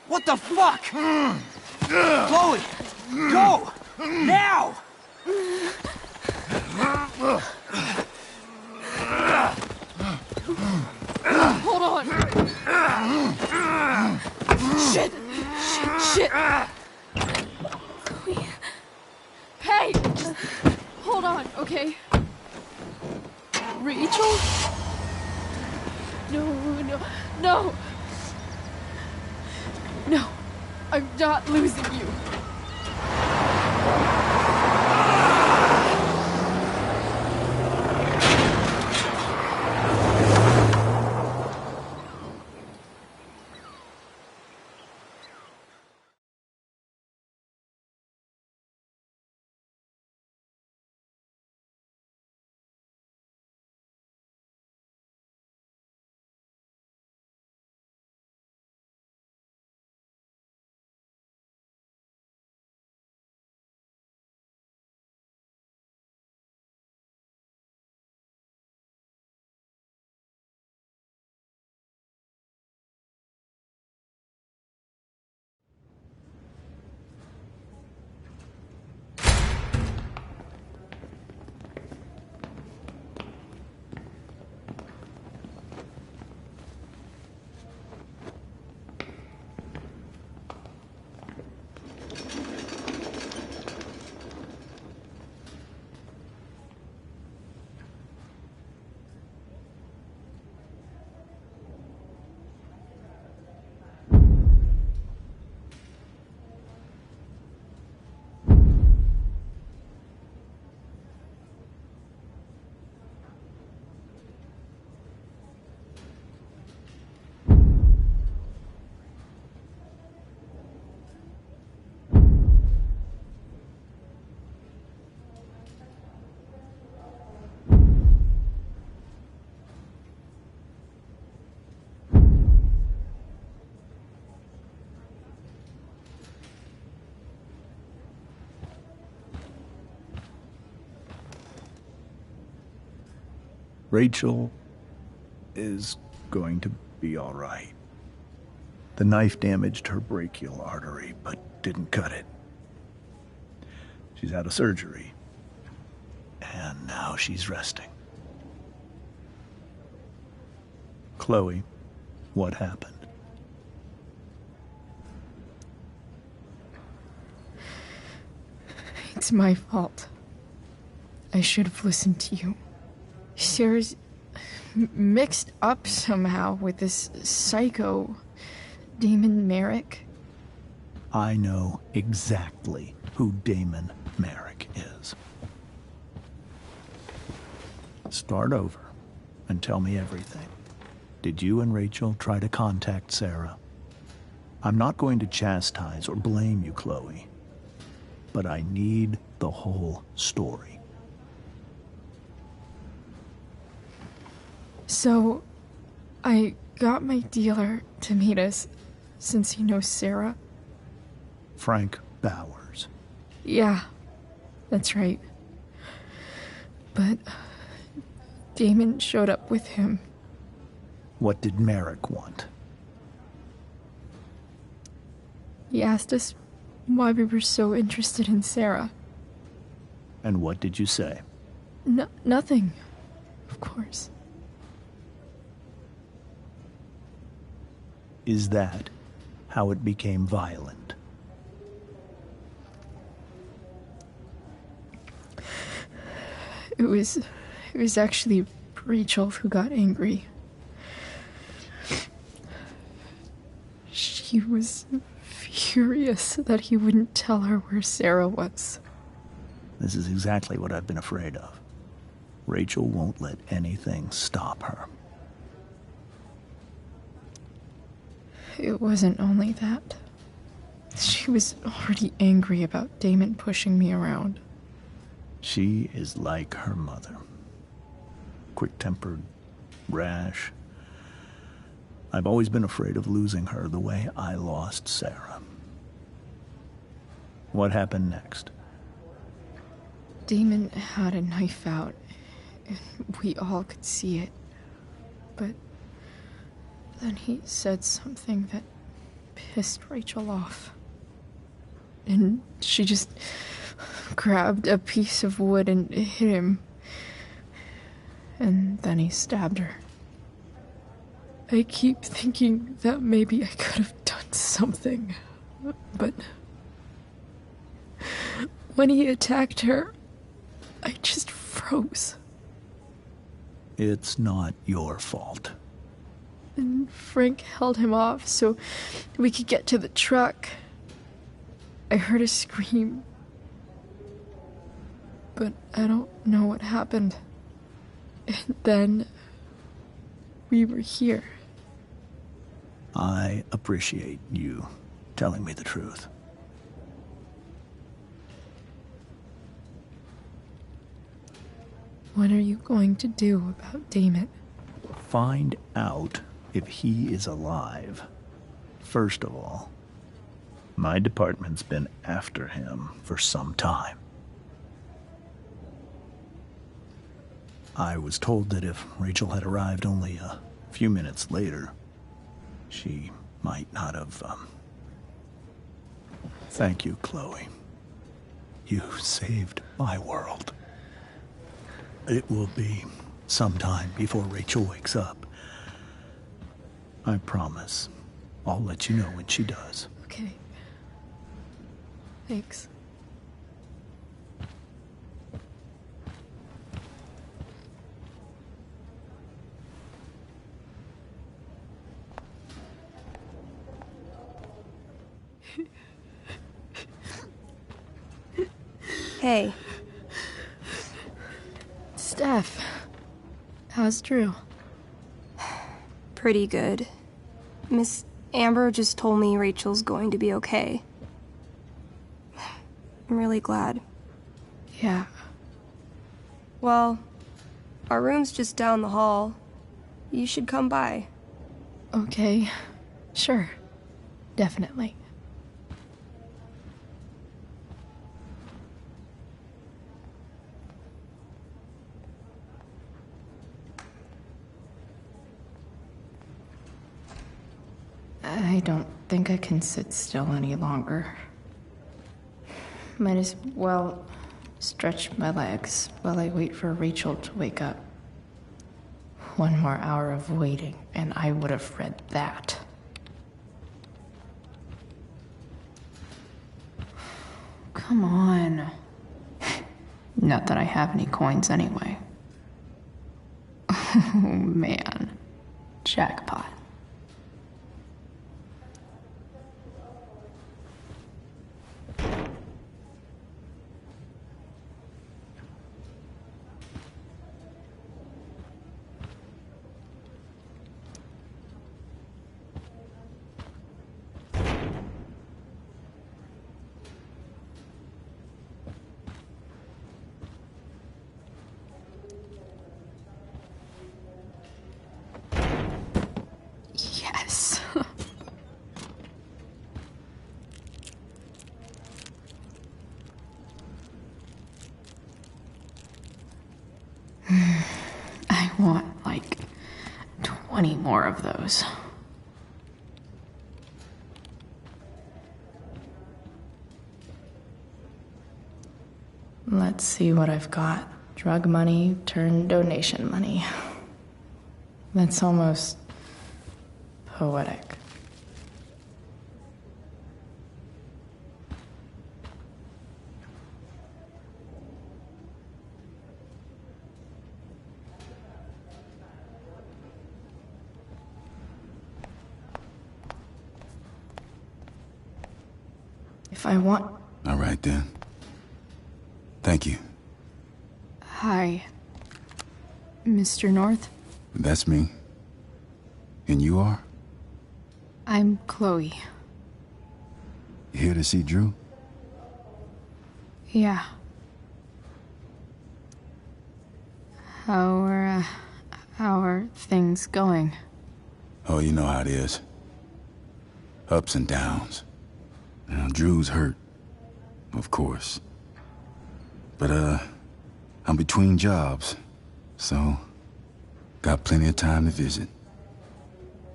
What the fuck? Chloe! Go! Now! Hold on. Shit. Shit. Chloe. Hey! Just hold on, okay? Rachel? No. No. I'm not losing you. Rachel is going to be all right. The knife damaged her brachial artery, but didn't cut it. She's out of surgery, and now she's resting. Chloe, what happened? It's my fault. I should have listened to you. Sarah's mixed up somehow with this psycho, Damon Merrick. I know exactly who Damon Merrick is. Start over and tell me everything. Did you and Rachel try to contact Sarah? I'm not going to chastise or blame you, Chloe, but I need the whole story. So, I got my dealer to meet us, since he knows Sarah. Frank Bowers. Yeah, that's right. But Damon showed up with him. What did Merrick want? He asked us why we were so interested in Sarah. And what did you say? Nothing, of course. Is that how it became violent? It was actually Rachel who got angry. She was furious that he wouldn't tell her where Sarah was. This is exactly what I've been afraid of. Rachel won't let anything stop her. It wasn't only that. She was already angry about Damon pushing me around. She is like her mother. Quick-tempered, rash. I've always been afraid of losing her the way I lost Sarah. What happened next? Damon had a knife out, and we all could see it. But then he said something that pissed Rachel off. And she just grabbed a piece of wood and hit him. And then he stabbed her. I keep thinking that maybe I could have done something, but when he attacked her, I just froze. It's not your fault. And Frank held him off so we could get to the truck. I heard a scream, but I don't know what happened. And then we were here. I appreciate you telling me the truth. What are you going to do about Damon? Find out if he is alive. First of all, my department's been after him for some time. I was told that if Rachel had arrived only a few minutes later, she might not have, Thank you, Chloe. You saved my world. It will be some time before Rachel wakes up. I promise. I'll let you know when she does. Okay. Thanks. Hey. Steph, how's Drew? Pretty good. Miss Amber just told me Rachel's going to be okay. I'm really glad. Yeah. Well, our room's just down the hall. You should come by. Okay. Sure. Definitely. I don't think I can sit still any longer. Might as well stretch my legs while I wait for Rachel to wake up. One more hour of waiting, and I would have read that. Come on. Not that I have any coins anyway. Oh, man. Jackpot. Yes. I want like 20 more of those. Let's see what I've got. Drug money turned donation money. That's almost poetic. if I want. All right, then. Thank you. Hi, Mr. North. That's me. And you are? I'm Chloe. Here to see Drew? Yeah. How are things going? Oh, you know how it is. Ups and downs. Now, Drew's hurt, of course. But, I'm between jobs, so got plenty of time to visit.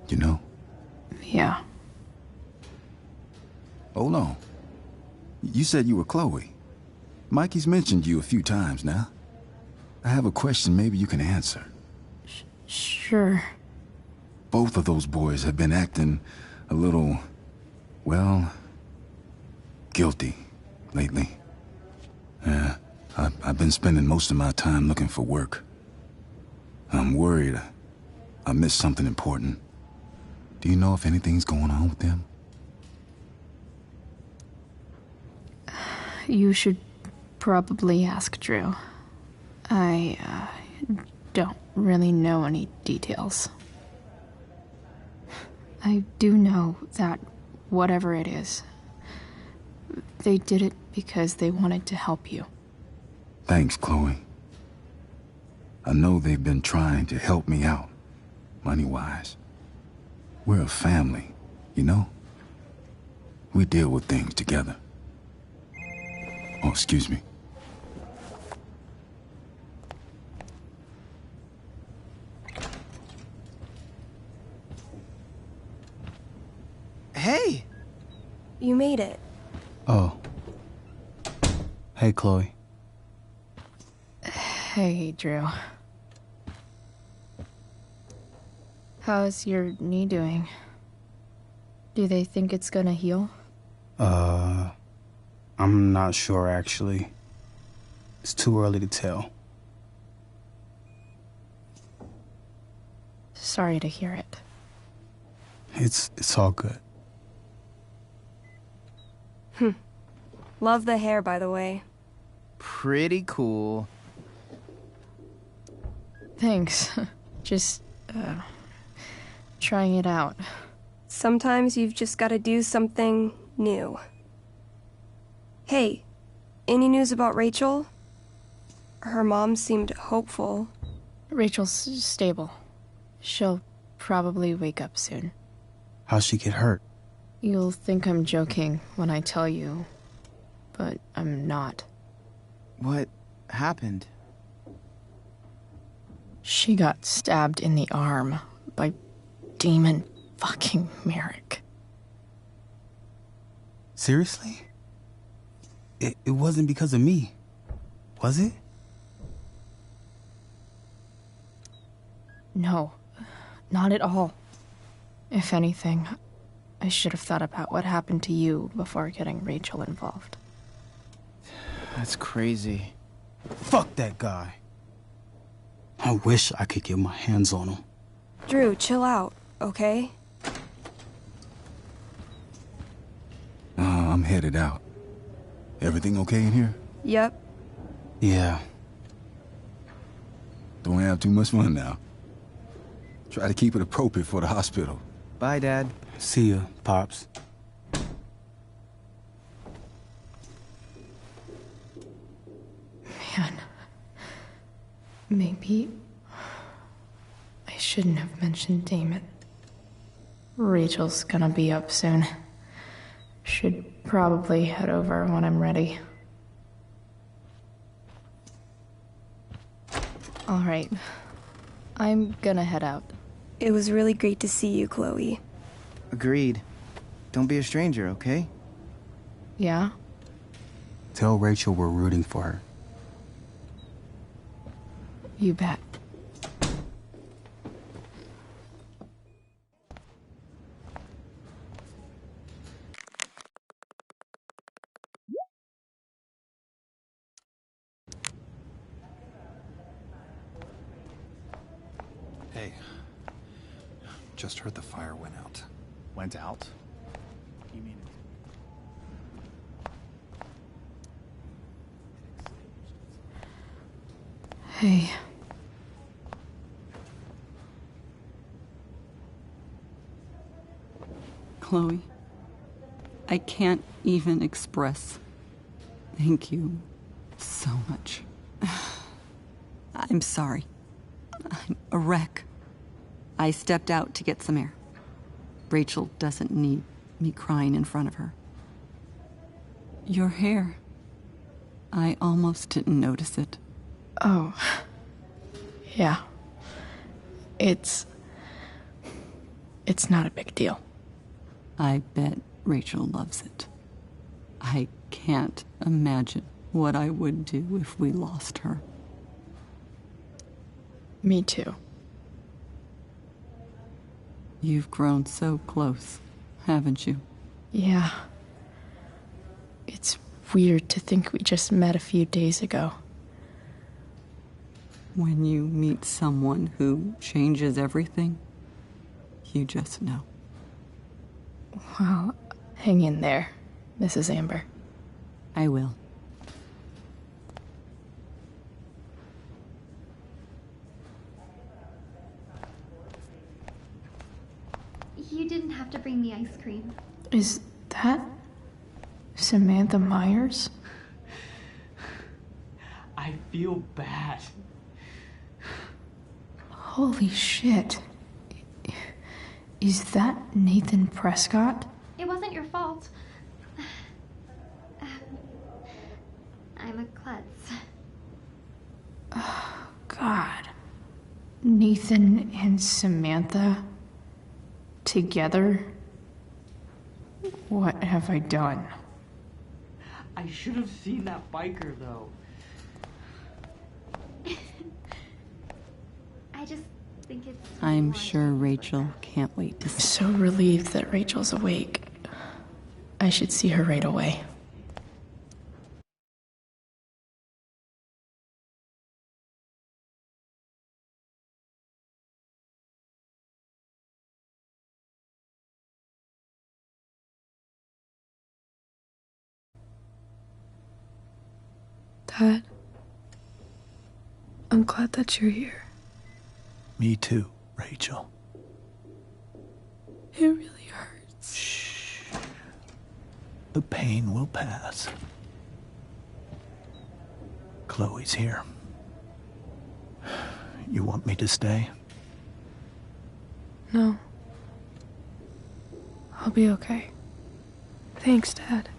You know? Yeah. Hold on. You said you were Chloe. Mikey's mentioned you a few times now. I have a question maybe you can answer. Sure. Both of those boys have been acting a little, well, guilty lately. Yeah, I've been spending most of my time looking for work. I'm worried I missed something important. Do you know if anything's going on with them? You should probably ask Drew. I don't really know any details. I do know that whatever it is, they did it because they wanted to help you. Thanks, Chloe. I know they've been trying to help me out, money-wise. We're a family, you know? We deal with things together. Oh, excuse me. Hey! You made it. Oh. Hey, Chloe. Hey, Drew. How's your knee doing? Do they think it's gonna heal? I'm not sure, actually. It's too early to tell. Sorry to hear it. It's all good. Love the hair, by the way. Pretty cool. Thanks. Just, trying it out. Sometimes you've just gotta do something new. Hey, any news about Rachel? Her mom seemed hopeful. Rachel's stable. She'll probably wake up soon. How'd she get hurt? You'll think I'm joking when I tell you, but I'm not. What happened? She got stabbed in the arm by Demon fucking Merrick. Seriously? It wasn't because of me, was it? No, not at all. If anything, I should have thought about what happened to you before getting Rachel involved. That's crazy. Fuck that guy. I wish I could get my hands on him. Drew, chill out, okay? I'm headed out. Everything okay in here? Yep. Yeah. Don't have too much fun now. Try to keep it appropriate for the hospital. Bye, Dad. See ya, Pops. Man, maybe I shouldn't have mentioned Damon. Rachel's gonna be up soon. Should probably head over when I'm ready. All right, I'm gonna head out. It was really great to see you, Chloe. Agreed. Don't be a stranger, okay? Yeah? Tell Rachel we're rooting for her. You bet. Hey, just heard the fire went out. Went out? You mean Hey. Chloe, I can't even express thank you so much. I'm sorry. I'm a wreck. I stepped out to get some air. Rachel doesn't need me crying in front of her. Your hair. I almost didn't notice it. Oh. Yeah. It's not a big deal. I bet Rachel loves it. I can't imagine what I would do if we lost her. Me too. You've grown so close, haven't you? Yeah. It's weird to think we just met a few days ago. When you meet someone who changes everything, you just know. Well, hang in there, Mrs. Amber. I will. You didn't have to bring me ice cream. Is that Samantha Myers? I feel bad. Holy shit. Is that Nathan Prescott? It wasn't your fault. I'm a klutz. Oh, God. Nathan and Samantha together? What have I done? I should have seen that biker, though. I just think it's... I'm sure Rachel can't wait to see. So relieved that Rachel's awake. I should see her right away. Dad, I'm glad that you're here. Me too, Rachel. It really hurts. Shh. The pain will pass. Chloe's here. You want me to stay? No. I'll be okay. Thanks, Dad.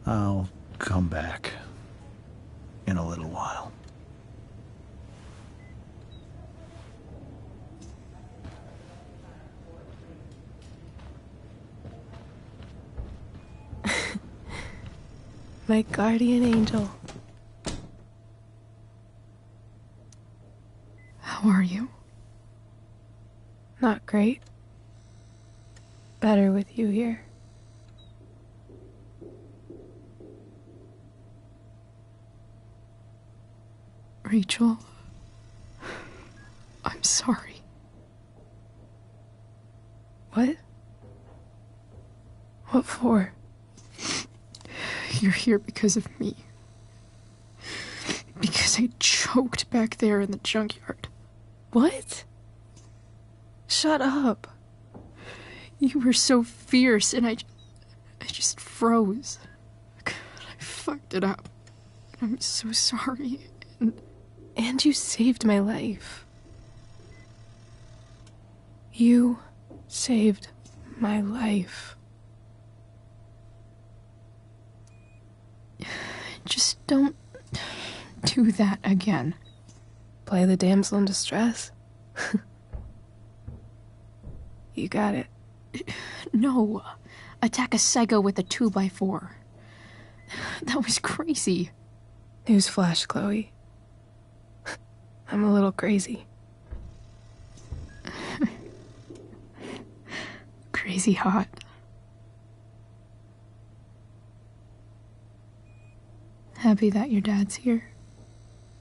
I'll come back in a little while. My guardian angel. How are you? Not great. Better with you here. Rachel, I'm sorry. What? What for? You're here because of me. Because I choked back there in the junkyard. What? Shut up. You were so fierce and I just froze. God, I fucked it up. I'm so sorry. And you saved my life. You saved my life. Just don't do that again. Play the damsel in distress? You got it. No. Attack a psycho with a 2x4. That was crazy. Newsflash, Chloe. I'm a little crazy. Crazy hot. Happy that your dad's here?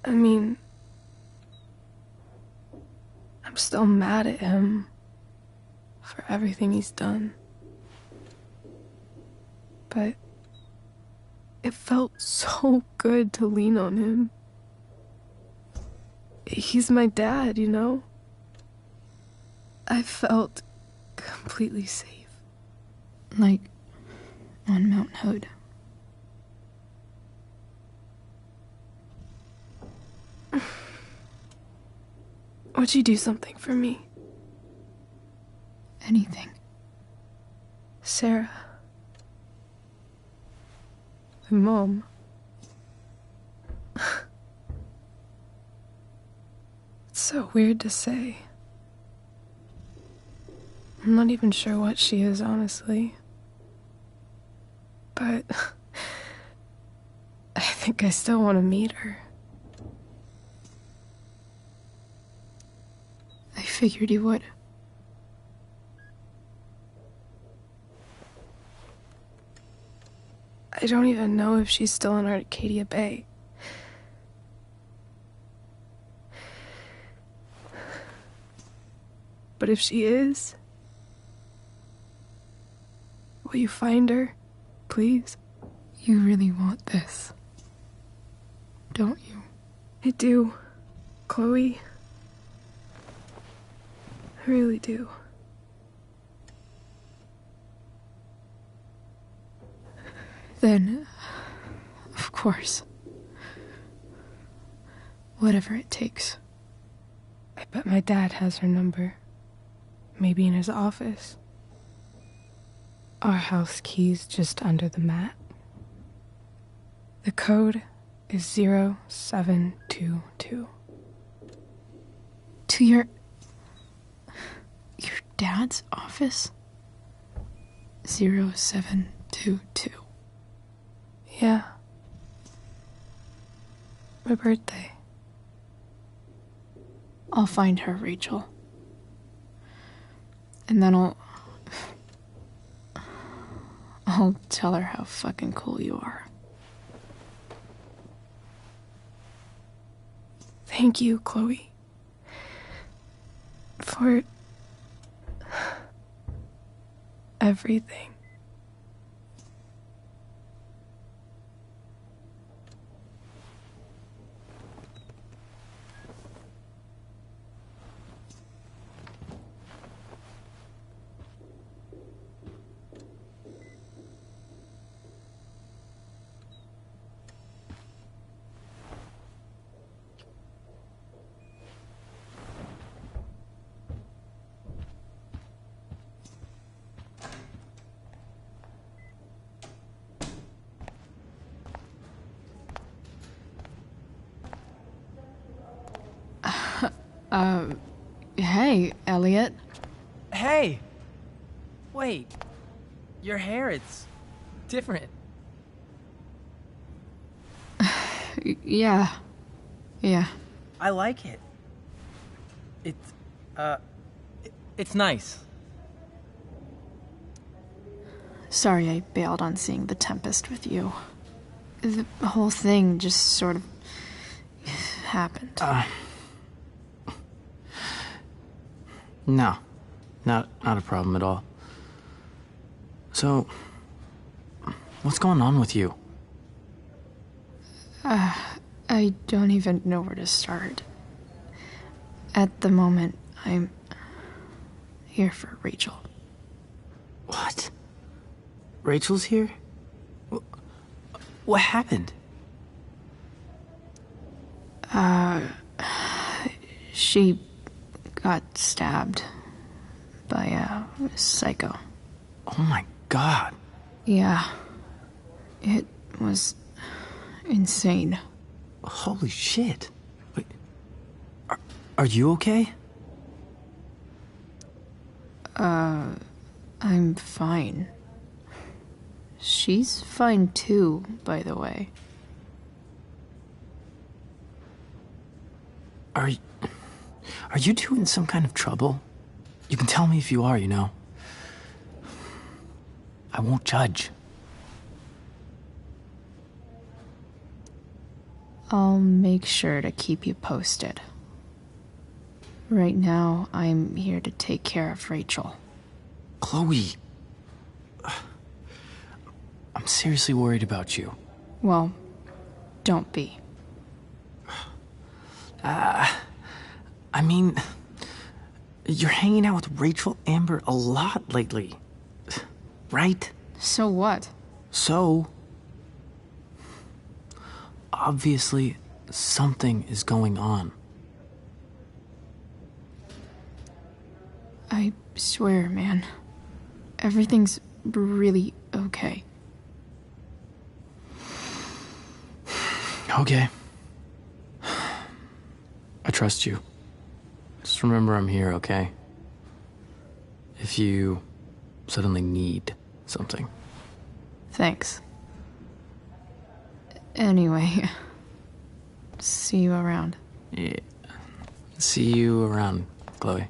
I mean, I'm still mad at him for everything he's done. But it felt so good to lean on him. He's my dad, you know? I felt completely safe. Like on Mount Hood. Would you do something for me? Anything. Sarah. My mom. It's so weird to say. I'm not even sure what she is, honestly. But I think I still want to meet her. I figured you would. I don't even know if she's still in Arcadia Bay. But if she is, will you find her, please? You really want this, don't you? I do, Chloe. I really do. Then, of course. Whatever it takes. I bet my dad has her number. Maybe in his office. Our house key's just under the mat. The code is 0722. To your dad's office? 0722. Yeah. My birthday. I'll find her, Rachel. And then I'll tell her how fucking cool you are. Thank you, Chloe. For everything. Hey, Elliot. Hey! Wait. Your hair, it's different. Yeah. I like it. It's nice. Sorry I bailed on seeing The Tempest with you. The whole thing just sort of happened. No. Not a problem at all. So, what's going on with you? I don't even know where to start. At the moment, I'm here for Rachel. What? Rachel's here? What happened? She got stabbed by a psycho. Oh my god. Yeah. It was insane. Holy shit. Wait. Are you okay? I'm fine. She's fine too, by the way. Are you two in some kind of trouble? You can tell me if you are, you know. I won't judge. I'll make sure to keep you posted. Right now, I'm here to take care of Rachel. Chloe. I'm seriously worried about you. Well, don't be. I mean, you're hanging out with Rachel Amber a lot lately, right? So what? So, obviously, something is going on. I swear, man. Everything's really okay. Okay. I trust you. Just remember I'm here, okay? If you suddenly need something. Thanks. Anyway, see you around. Yeah. See you around, Chloe.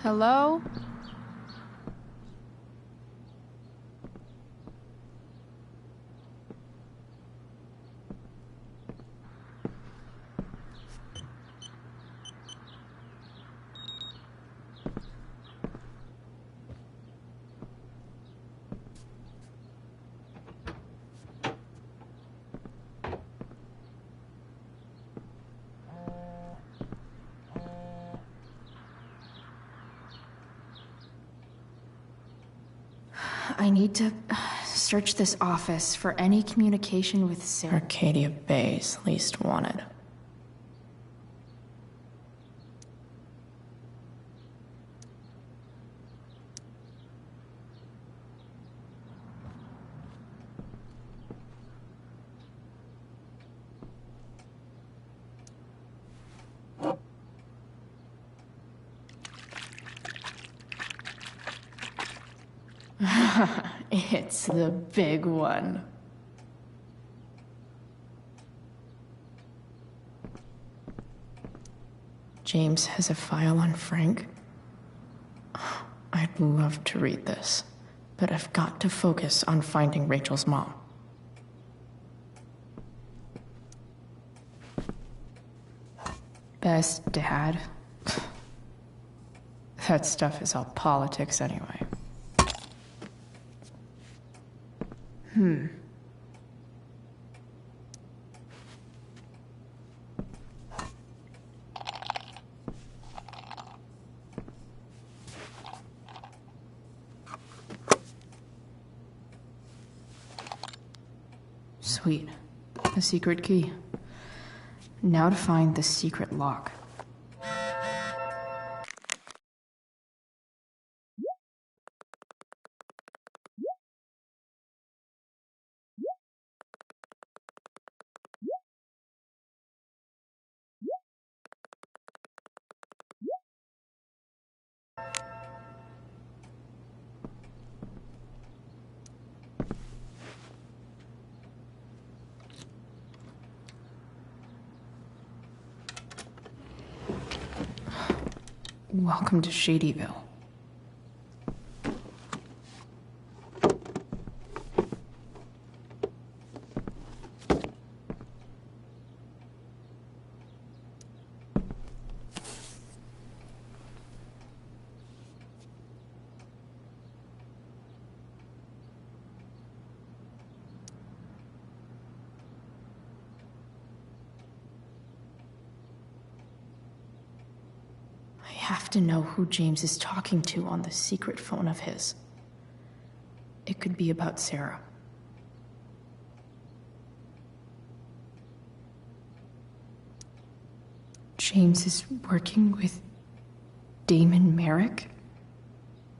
Hello? I need to search this office for any communication with Sarah. Arcadia Bay's least wanted. It's the big one. James has a file on Frank. I'd love to read this, but I've got to focus on finding Rachel's mom. Best dad. That stuff is all politics anyway. Sweet. A secret key. Now to find the secret lock. Welcome to Shadyville. I have to know who James is talking to on the secret phone of his. It could be about Sarah. James is working with Damon Merrick?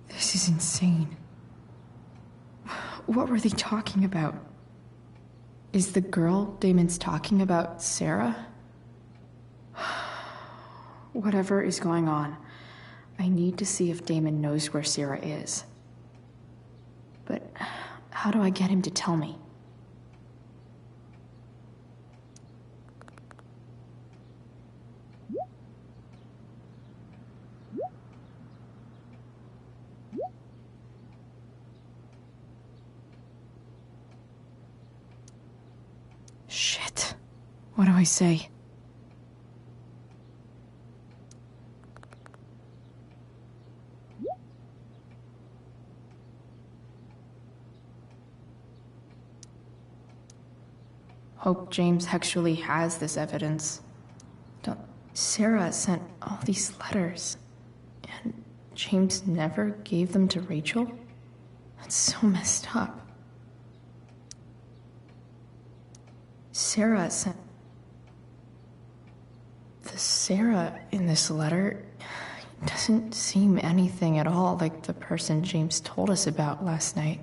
This is insane. What were they talking about? Is the girl Damon's talking about Sarah? Whatever is going on, I need to see if Damon knows where Sarah is. But how do I get him to tell me? Shit. What do I say? Hope James actually has this evidence. Sarah sent all these letters, and James never gave them to Rachel? That's so messed up. Sarah sent... The Sarah in this letter doesn't seem anything at all like the person James told us about last night.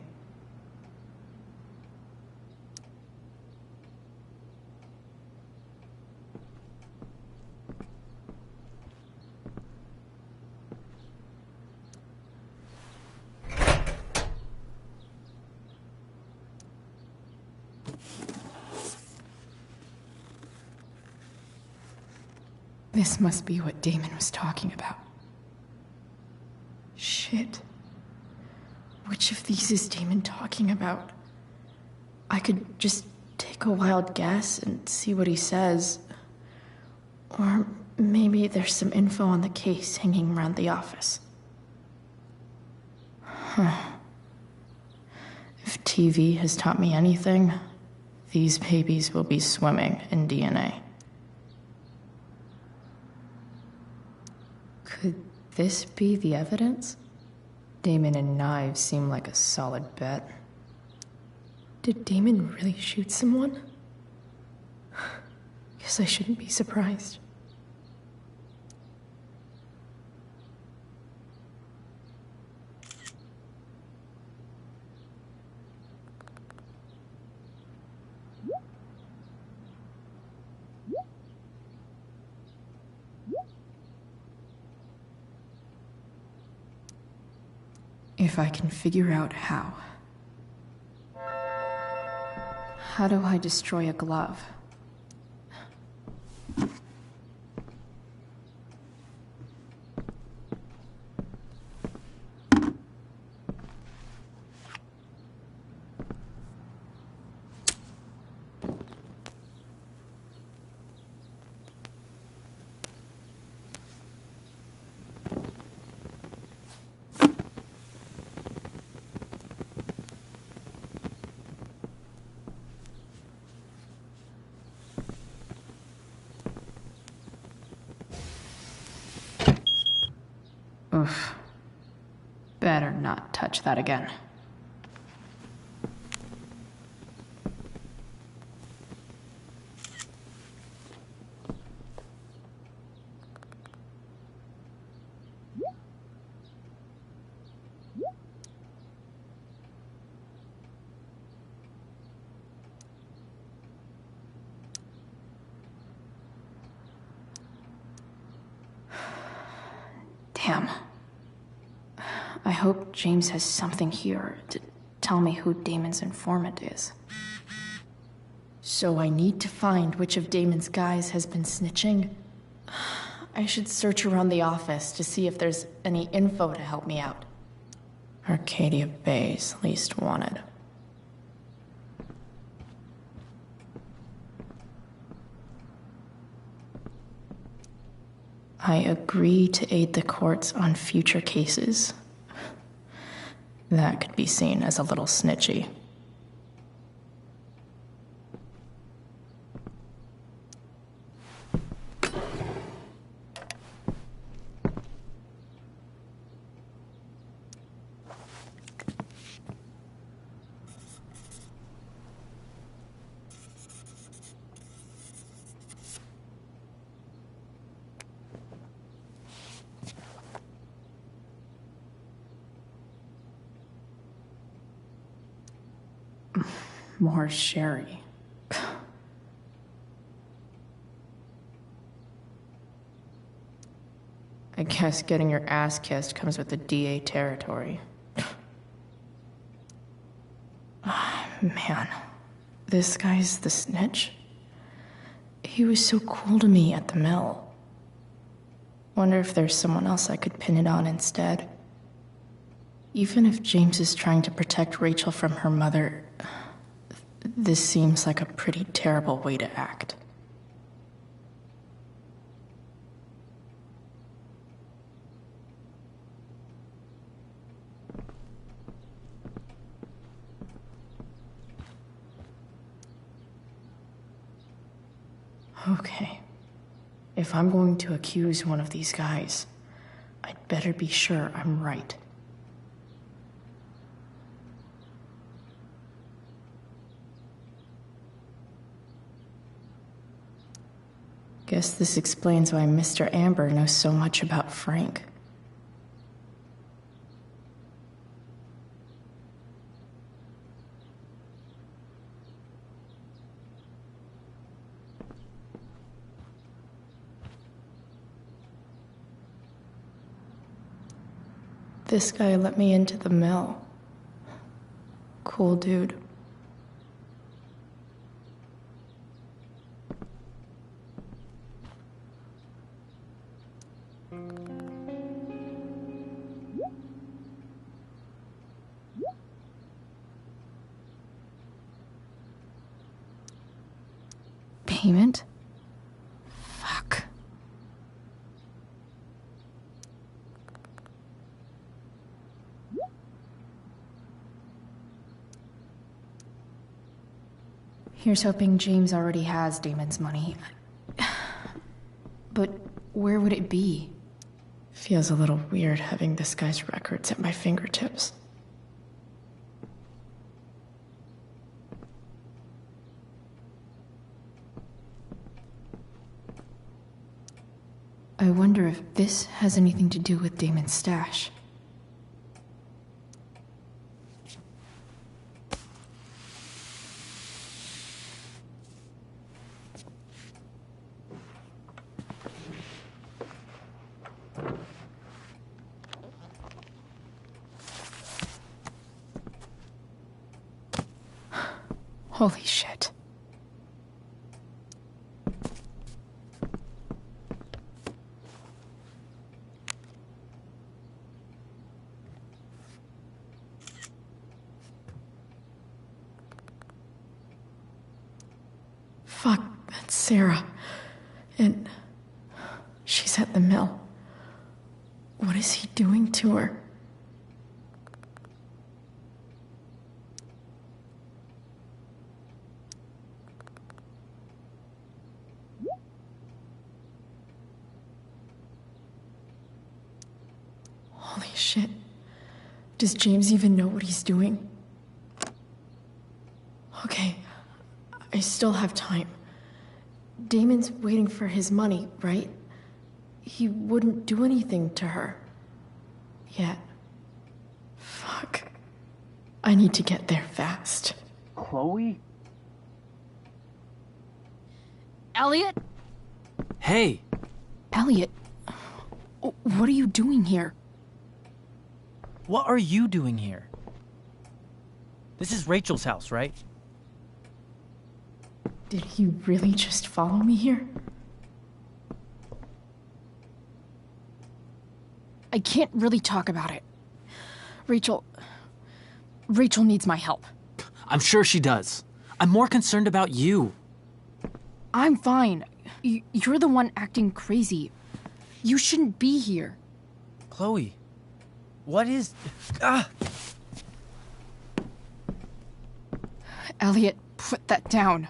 This must be what Damon was talking about. Shit. Which of these is Damon talking about? I could just take a wild guess and see what he says. Or maybe there's some info on the case hanging around the office. Huh. If TV has taught me anything, these babies will be swimming in DNA. Could this be the evidence? Damon and knives seem like a solid bet. Did Damon really shoot someone? Guess I shouldn't be surprised. If I can figure out how. How do I destroy a glove? Oof. Better not touch that again. Damn. I hope James has something here to tell me who Damon's informant is. So I need to find which of Damon's guys has been snitching. I should search around the office to see if there's any info to help me out. Arcadia Bay's least wanted. I agree to aid the courts on future cases. That could be seen as a little snitchy. more Sherry. I guess getting your ass kissed comes with the DA territory. Man, this guy's the snitch. He was so cool to me at the mill. Wonder if there's someone else I could pin it on instead. Even if James is trying to protect Rachel from her mother, this seems like a pretty terrible way to act. Okay. If I'm going to accuse one of these guys, I'd better be sure I'm right. Guess this explains why Mr. Amber knows so much about Frank. This guy let me into the mill. Cool dude. Payment? Fuck. Here's hoping James already has Damon's money. But where would it be? Feels a little weird having this guy's records at my fingertips. I wonder if this has anything to do with Damon's stash. Holy shit. Fuck, that's Sarah. And she's at the mill. What is he doing to her? Holy shit. Does James even know what he's doing? Okay, I still have time. Damon's waiting for his money, right? He wouldn't do anything to her. Yet. Fuck. I need to get there fast. Chloe? Elliot? Hey! Elliot, what are you doing here? What are you doing here? This is Rachel's house, right? Did he really just follow me here? I can't really talk about it. Rachel needs my help. I'm sure she does. I'm more concerned about you. I'm fine. You're the one acting crazy. You shouldn't be here. Chloe, what is... Ah! Elliot, put that down.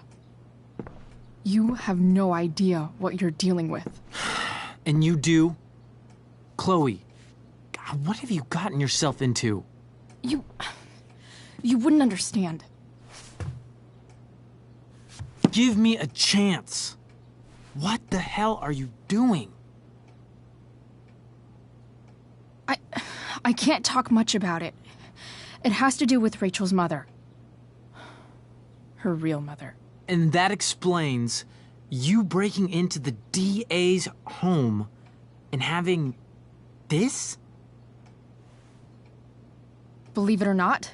You have no idea what you're dealing with. And you do? Chloe, God, what have you gotten yourself into? You wouldn't understand. Give me a chance. What the hell are you doing? I can't talk much about it. It has to do with Rachel's mother. her real mother. And that explains you breaking into the DA's home and having this? Believe it or not,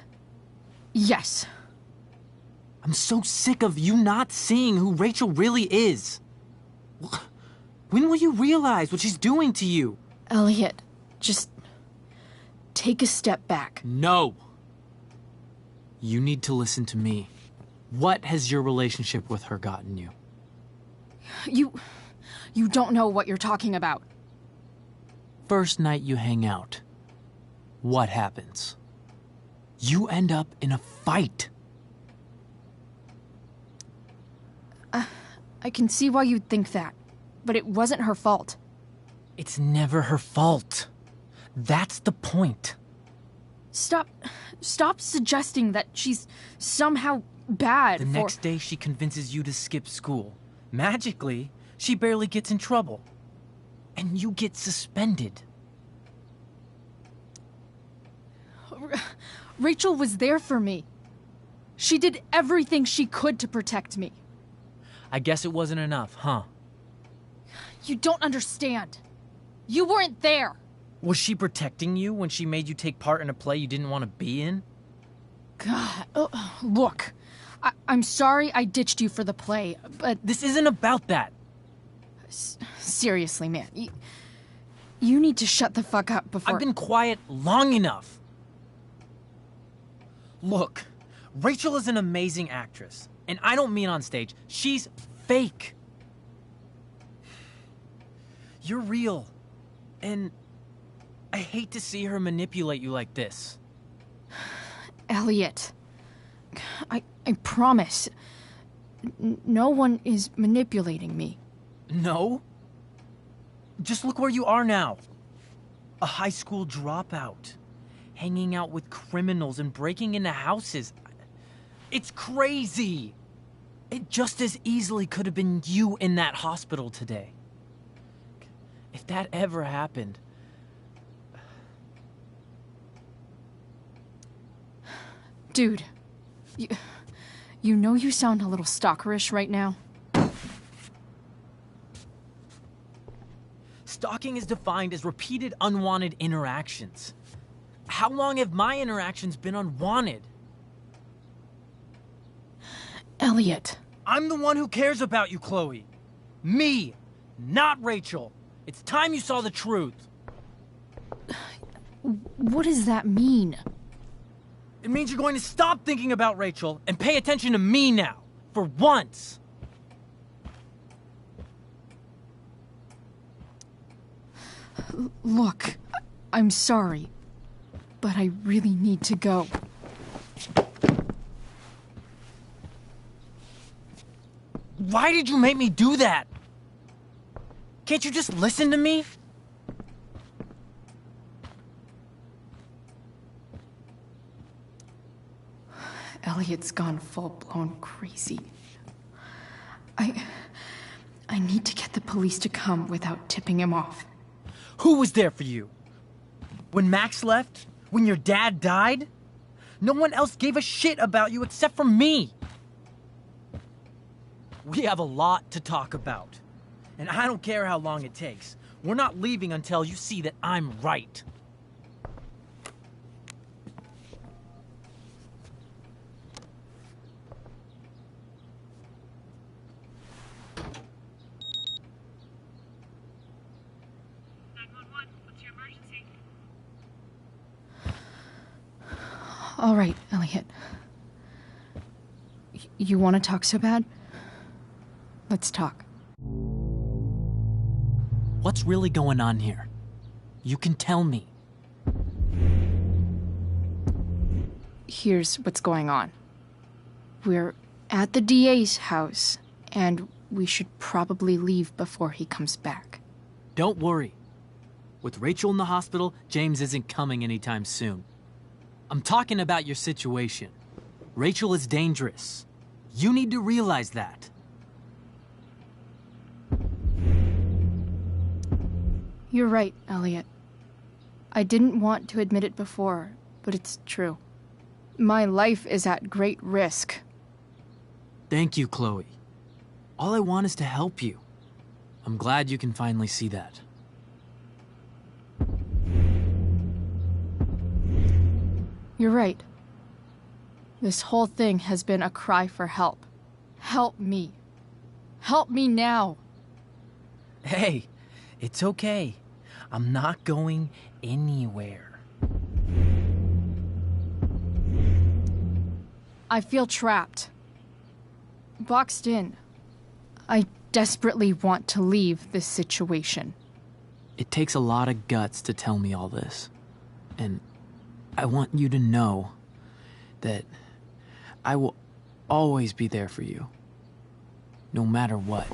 yes. I'm so sick of you not seeing who Rachel really is. When will you realize what she's doing to you? Elliot, just take a step back. No. You need to listen to me. What has your relationship with her gotten you? You don't know what you're talking about. First night you hang out, what happens? You end up in a fight. I can see why you'd think that, but it wasn't her fault. It's never her fault. That's the point. Stop suggesting that she's somehow bad. The next day she convinces you to skip school. Magically, she barely gets in trouble. And you get suspended. Rachel was there for me. She did everything she could to protect me. I guess it wasn't enough, huh? You don't understand. You weren't there. Was she protecting you when she made you take part in a play you didn't want to be in? God, look. I'm sorry I ditched you for the play, but... This isn't about that. Seriously, man. You need to shut the fuck up before... I've been quiet long enough. Look, Rachel is an amazing actress. And I don't mean on stage. She's fake. You're real. And I hate to see her manipulate you like this. Elliot, I promise. No one is manipulating me. No? Just look where you are now. A high school dropout. Hanging out with criminals and breaking into houses. It's crazy. It just as easily could have been you in that hospital today. If that ever happened... Dude, you know you sound a little stalkerish right now? Stalking is defined as repeated unwanted interactions. How long have my interactions been unwanted? Elliot. I'm the one who cares about you, Chloe. Me, not Rachel. It's time you saw the truth. What does that mean? It means you're going to stop thinking about Rachel and pay attention to me now, for once. Look, I'm sorry, but I really need to go. Why did you make me do that? Can't you just listen to me? Elliot's gone full-blown crazy. I need to get the police to come without tipping him off. Who was there for you? When Max left? When your dad died? No one else gave a shit about you except for me. We have a lot to talk about. And I don't care how long it takes. We're not leaving until you see that I'm right. All right, Elliot. You want to talk so bad? Let's talk. What's really going on here? You can tell me. Here's what's going on. We're at the DA's house, and we should probably leave before he comes back. Don't worry. With Rachel in the hospital, James isn't coming anytime soon. I'm talking about your situation. Rachel is dangerous. You need to realize that. You're right, Elliot. I didn't want to admit it before, but it's true. My life is at great risk. Thank you, Chloe. All I want is to help you. I'm glad you can finally see that. You're right. This whole thing has been a cry for help. Help me. Help me now. Hey, it's okay. I'm not going anywhere. I feel trapped. Boxed in. I desperately want to leave this situation. It takes a lot of guts to tell me all this. And I want you to know that I will always be there for you, no matter what.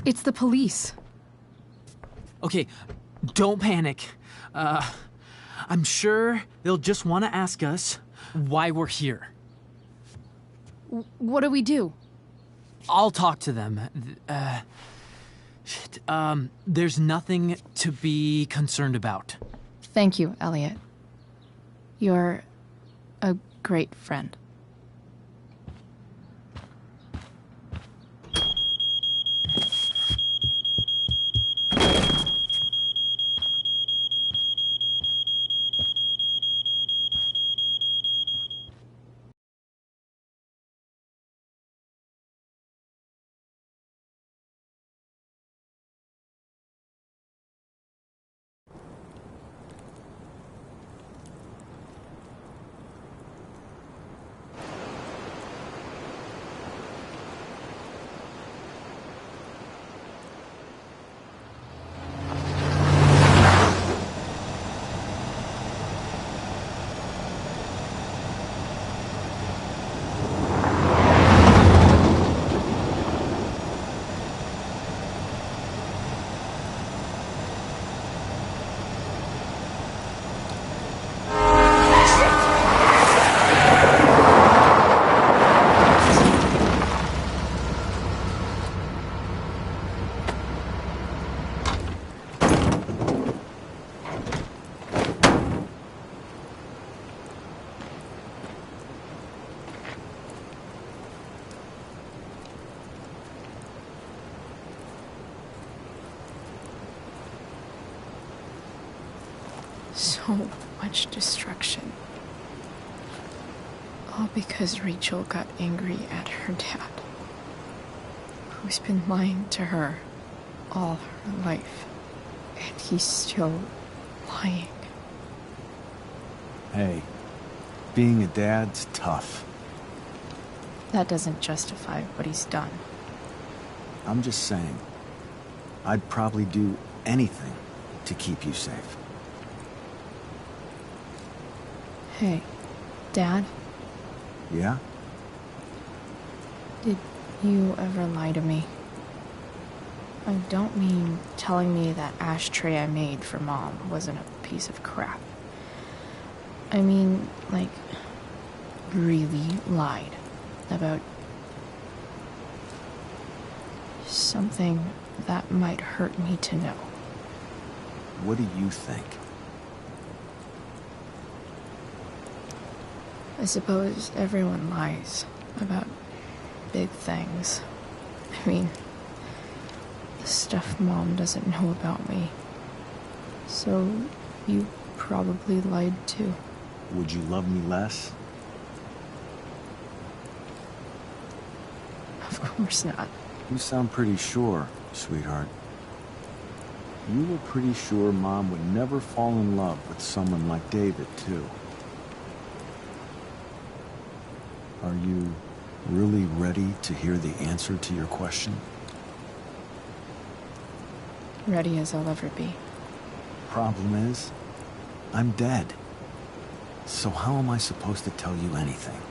It's the police. Okay, don't panic. I'm sure they'll just want to ask us why we're here. What do we do? I'll talk to them. There's nothing to be concerned about. Thank you, Elliot. You're a great friend. So much destruction. All because Rachel got angry at her dad, who's been lying to her all her life. And he's still lying. Hey, being a dad's tough. That doesn't justify what he's done. I'm just saying, I'd probably do anything to keep you safe. Hey, Dad? Yeah? Did you ever lie to me? I don't mean telling me that ashtray I made for Mom wasn't a piece of crap. I mean, like, really lied about something that might hurt me to know. What do you think? I suppose everyone lies about big things. I mean, the stuff Mom doesn't know about me. So, you probably lied too. Would you love me less? Of course not. You sound pretty sure, sweetheart. You were pretty sure Mom would never fall in love with someone like David, too. Are you really ready to hear the answer to your question? Ready as I'll ever be. Problem is, I'm dead. So how am I supposed to tell you anything?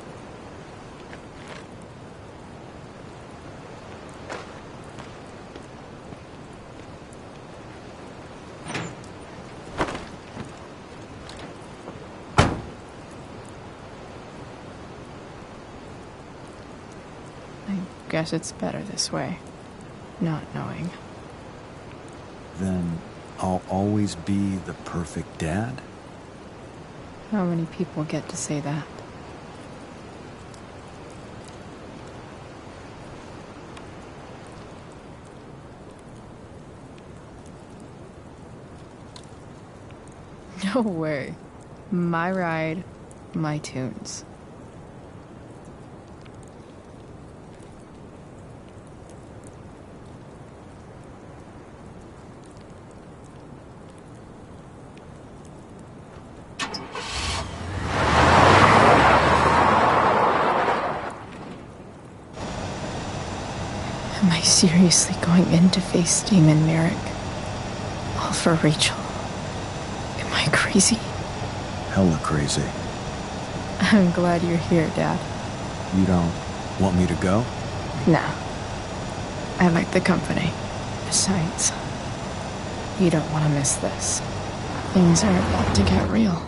Guess it's better this way. Not knowing. Then I'll always be the perfect dad? How many people get to say that? No way. My ride, my tunes. Am I seriously going in to face Damon Merrick? All for Rachel? Am I crazy? Hella crazy. I'm glad you're here, Dad. You don't want me to go? Nah. I like the company. Besides, you don't want to miss this. Things are about to get real.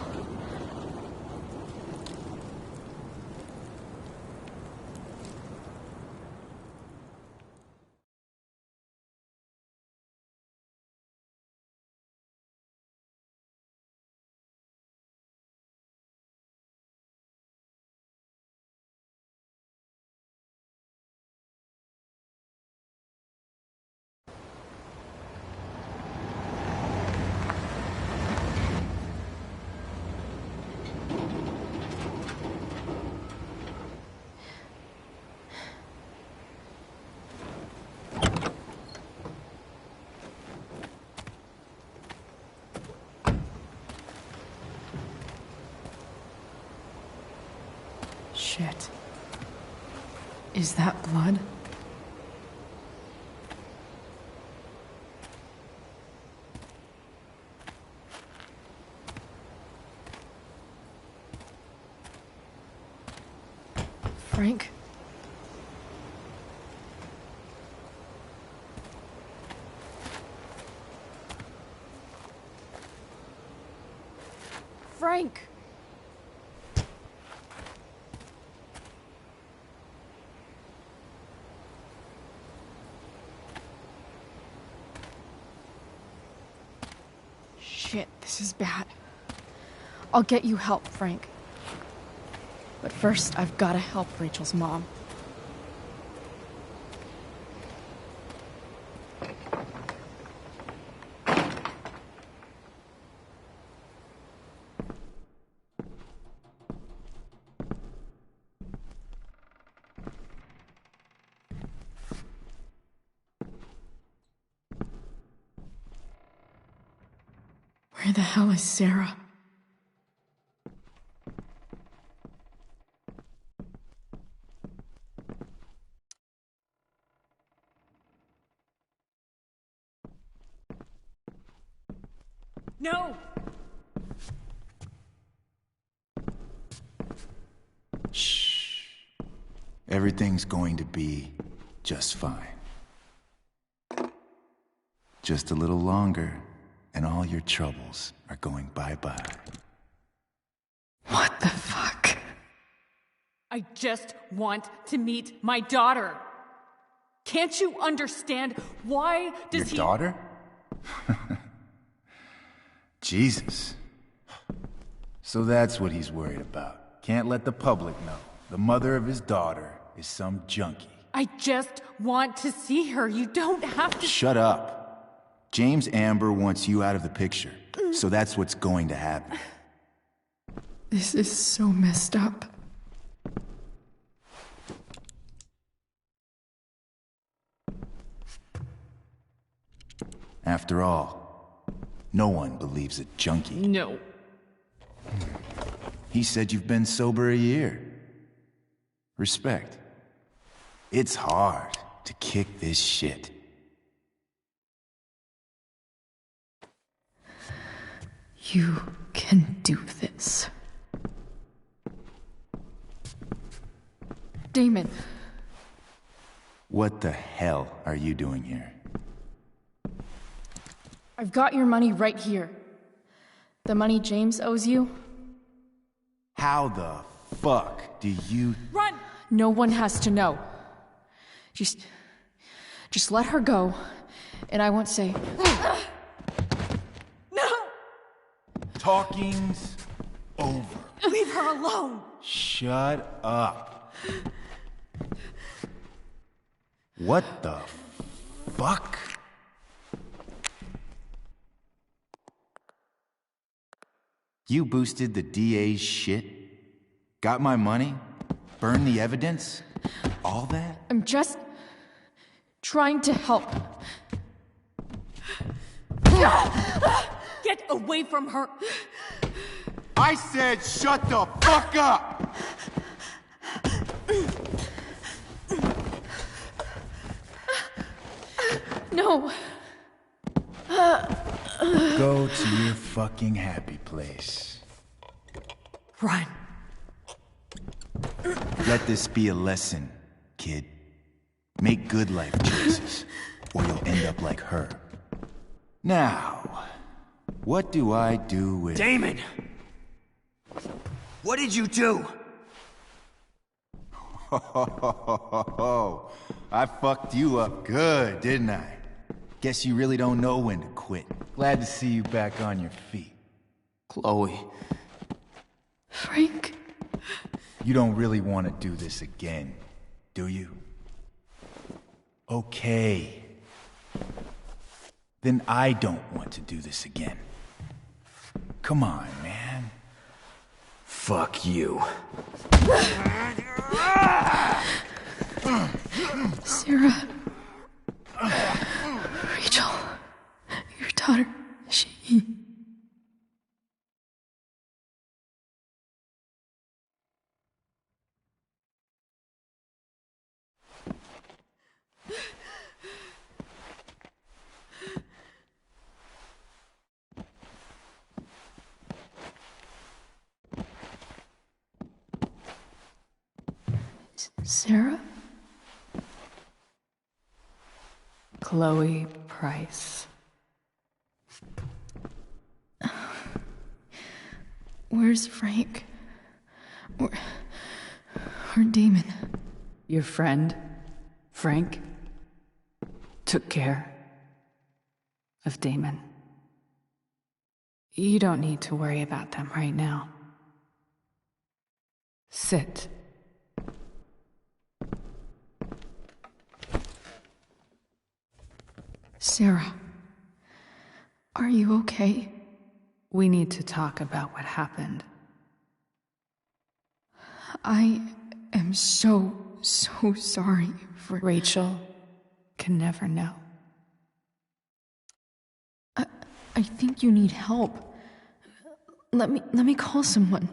Shit. Is that blood? Frank? Frank! Shit, this is bad. I'll get you help, Frank. But first, I've gotta help Rachel's mom. Where the hell is Sarah? No! Shh. Everything's going to be just fine. Just a little longer, and all your troubles are going bye-bye. What the fuck? I just want to meet my daughter. Can't you understand? Why does Your daughter? Jesus. So that's what he's worried about. Can't let the public know. The mother of his daughter is some junkie. I just want to see her. You don't have to— Shut up. James Amber wants you out of the picture. So that's what's going to happen. This is so messed up. After all, no one believes a junkie. No. He said you've been sober a year. Respect. It's hard to kick this shit. You can do this. Damon. What the hell are you doing here? I've got your money right here. The money James owes you. How the fuck do you— Run! No one has to know. Just let her go, and I won't say... No! Talking's over. Leave her alone! Shut up. What the fuck? You boosted the DA's shit? Got my money? Burned the evidence? All that? I'm just... trying to help. Get away from her! I said shut the fuck up! No. Go to your fucking happy place. Run. Let this be a lesson, kid. Make good life choices, or you'll end up like her. Now, what do I do with... Damon! What did you do? I fucked you up good, didn't I? Guess you really don't know when to quit. Glad to see you back on your feet. Chloe. Frank. You don't really want to do this again, do you? Okay. Then I don't want to do this again. Come on, man. Fuck you. Sarah. Rachel. Your daughter, she... Sarah? Chloe Price. Where's Frank? Or Damon? Your friend, Frank, took care of Damon. You don't need to worry about them right now. Sit. Sarah, are you okay? We need to talk about what happened. I am so sorry for... Rachel can never know. I think you need help. Let me call someone.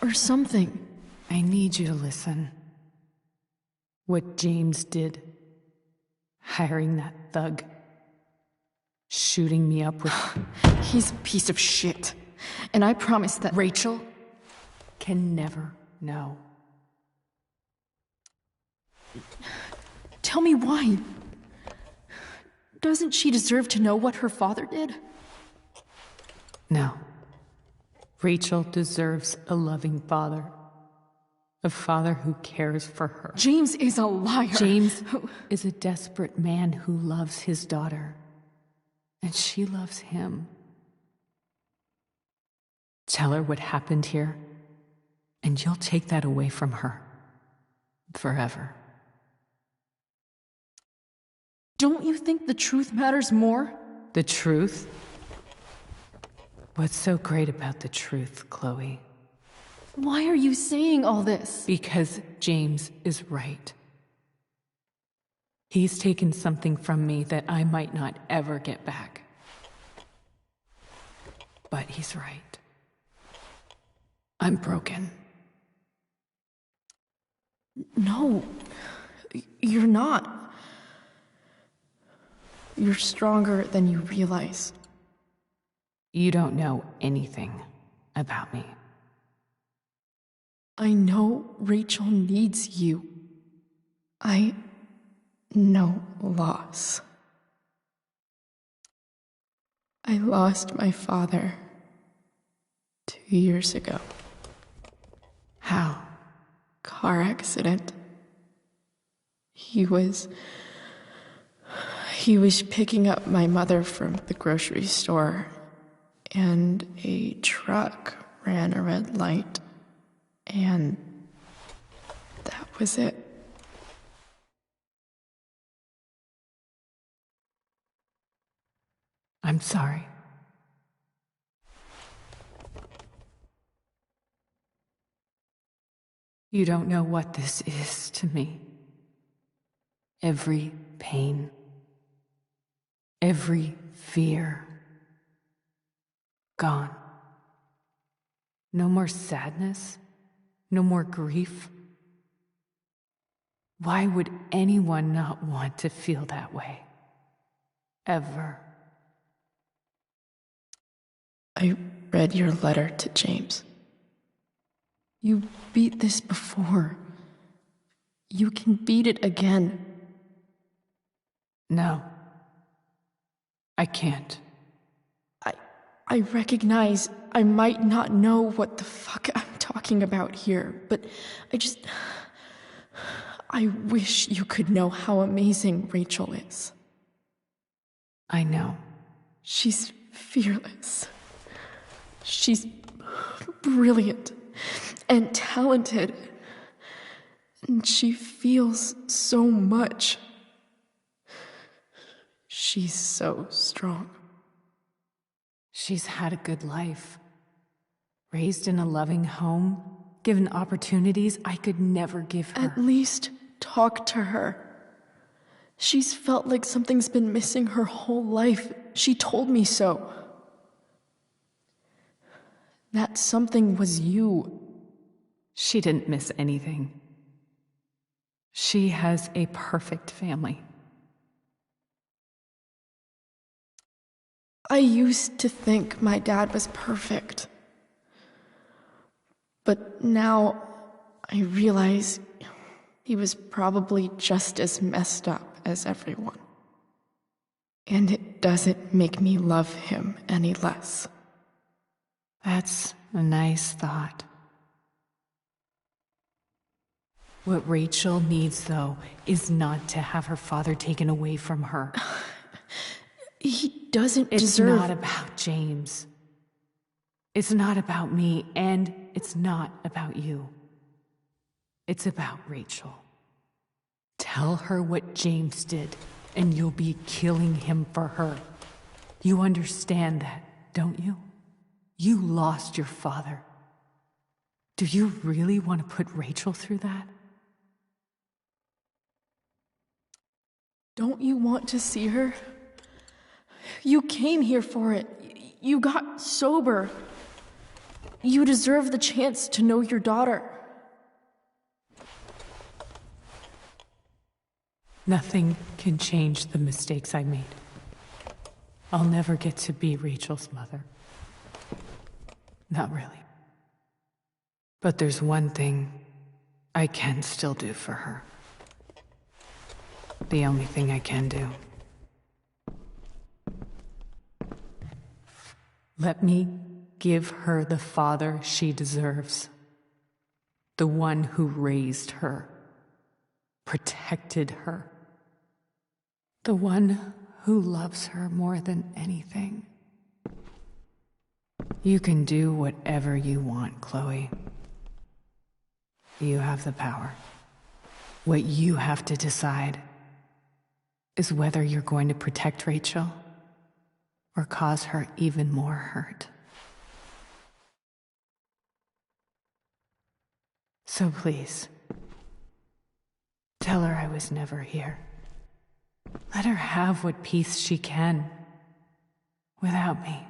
Or something. I need you to listen. What James did. Hiring that thug. Shooting me up with... He's a piece of shit. And I promise that... Rachel can never know. Tell me why. Doesn't she deserve to know what her father did? No. Rachel deserves a loving father. A father who cares for her. James is a liar. James is a desperate man who loves his daughter. And she loves him. Tell her what happened here, and you'll take that away from her. Forever. Don't you think the truth matters more? The truth? What's so great about the truth, Chloe? Why are you saying all this? Because James is right. He's taken something from me that I might not ever get back. But he's right. I'm broken. No, you're not. You're stronger than you realize. You don't know anything about me. I know Rachel needs you. I know loss. I lost my father 2 years ago. How? Car accident. He was picking up my mother from the grocery store, and a truck ran a red light, and that was it. I'm sorry. You don't know what this is to me. Every pain, every fear, gone. No more sadness, no more grief. Why would anyone not want to feel that way? Ever. I read your letter to James. You beat this before. You can beat it again. No. I can't. I recognize I might not know what the fuck I'm talking about here, but I wish you could know how amazing Rachel is. I know. She's fearless. She's brilliant and talented. And she feels so much. She's so strong. She's had a good life. Raised in a loving home, given opportunities I could never give her. At least talk to her. She's felt like something's been missing her whole life. She told me so. That something was you. She didn't miss anything. She has a perfect family. I used to think my dad was perfect. But now I realize he was probably just as messed up as everyone. And it doesn't make me love him any less. That's a nice thought. What Rachel needs, though, is not to have her father taken away from her. He doesn't It's deserve... not about James. It's not about me, and it's not about you. It's about Rachel. Tell her what James did, and you'll be killing him for her. You understand that, don't you? You lost your father. Do you really want to put Rachel through that? Don't you want to see her? You came here for it. You got sober. You deserve the chance to know your daughter. Nothing can change the mistakes I made. I'll never get to be Rachel's mother. Not really. But there's one thing I can still do for her. The only thing I can do. Let me give her the father she deserves. The one who raised her, protected her. The one who loves her more than anything. You can do whatever you want, Chloe. You have the power. What you have to decide is whether you're going to protect Rachel or cause her even more hurt. So please, tell her I was never here. Let her have what peace she can without me.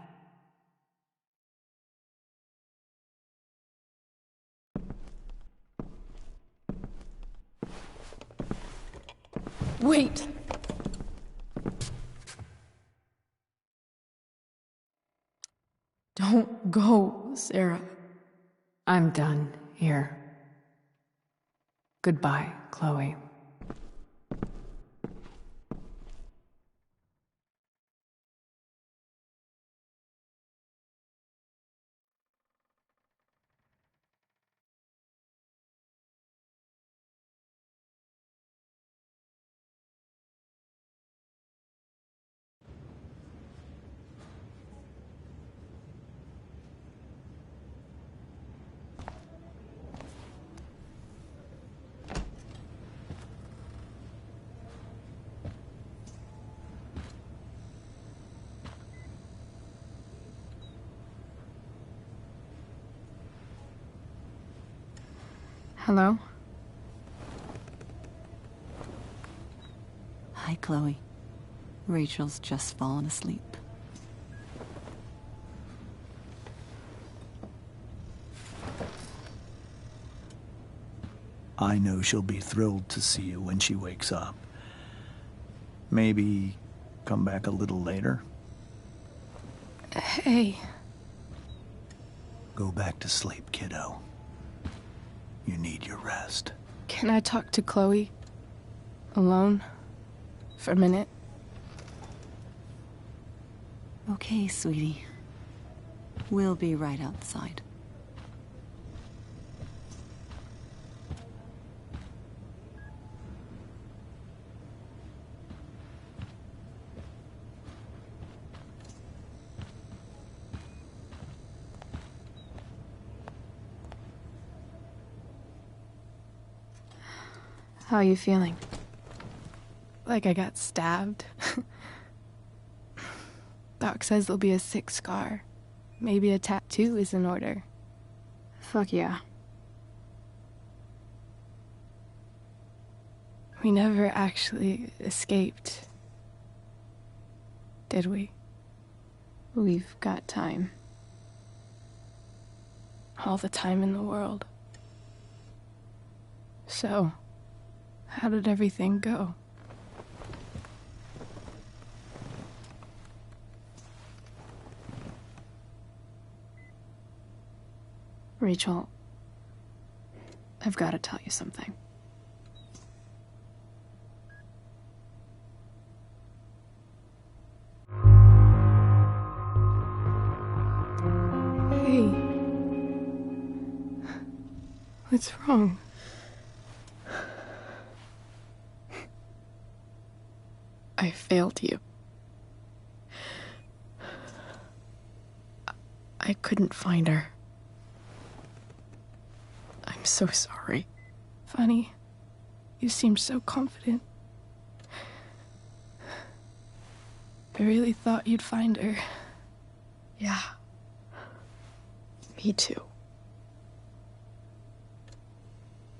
Wait! Don't go, Sarah. I'm done here. Goodbye, Chloe. Hello? Hi, Chloe. Rachel's just fallen asleep. I know she'll be thrilled to see you when she wakes up. Maybe come back a little later? Hey. Go back to sleep, kiddo. You need your rest. Can I talk to Chloe? Alone? For a minute? Okay, sweetie. We'll be right outside. How are you feeling? Like I got stabbed. Doc says there'll be a sick scar. Maybe a tattoo is in order. Fuck yeah. We never actually escaped, did we? We've got time. All the time in the world. So, how did everything go? Rachel, I've got to tell you something. Hey. What's wrong? I failed you. I couldn't find her. I'm so sorry. Funny. You seem so confident. I really thought you'd find her. Yeah. Me too.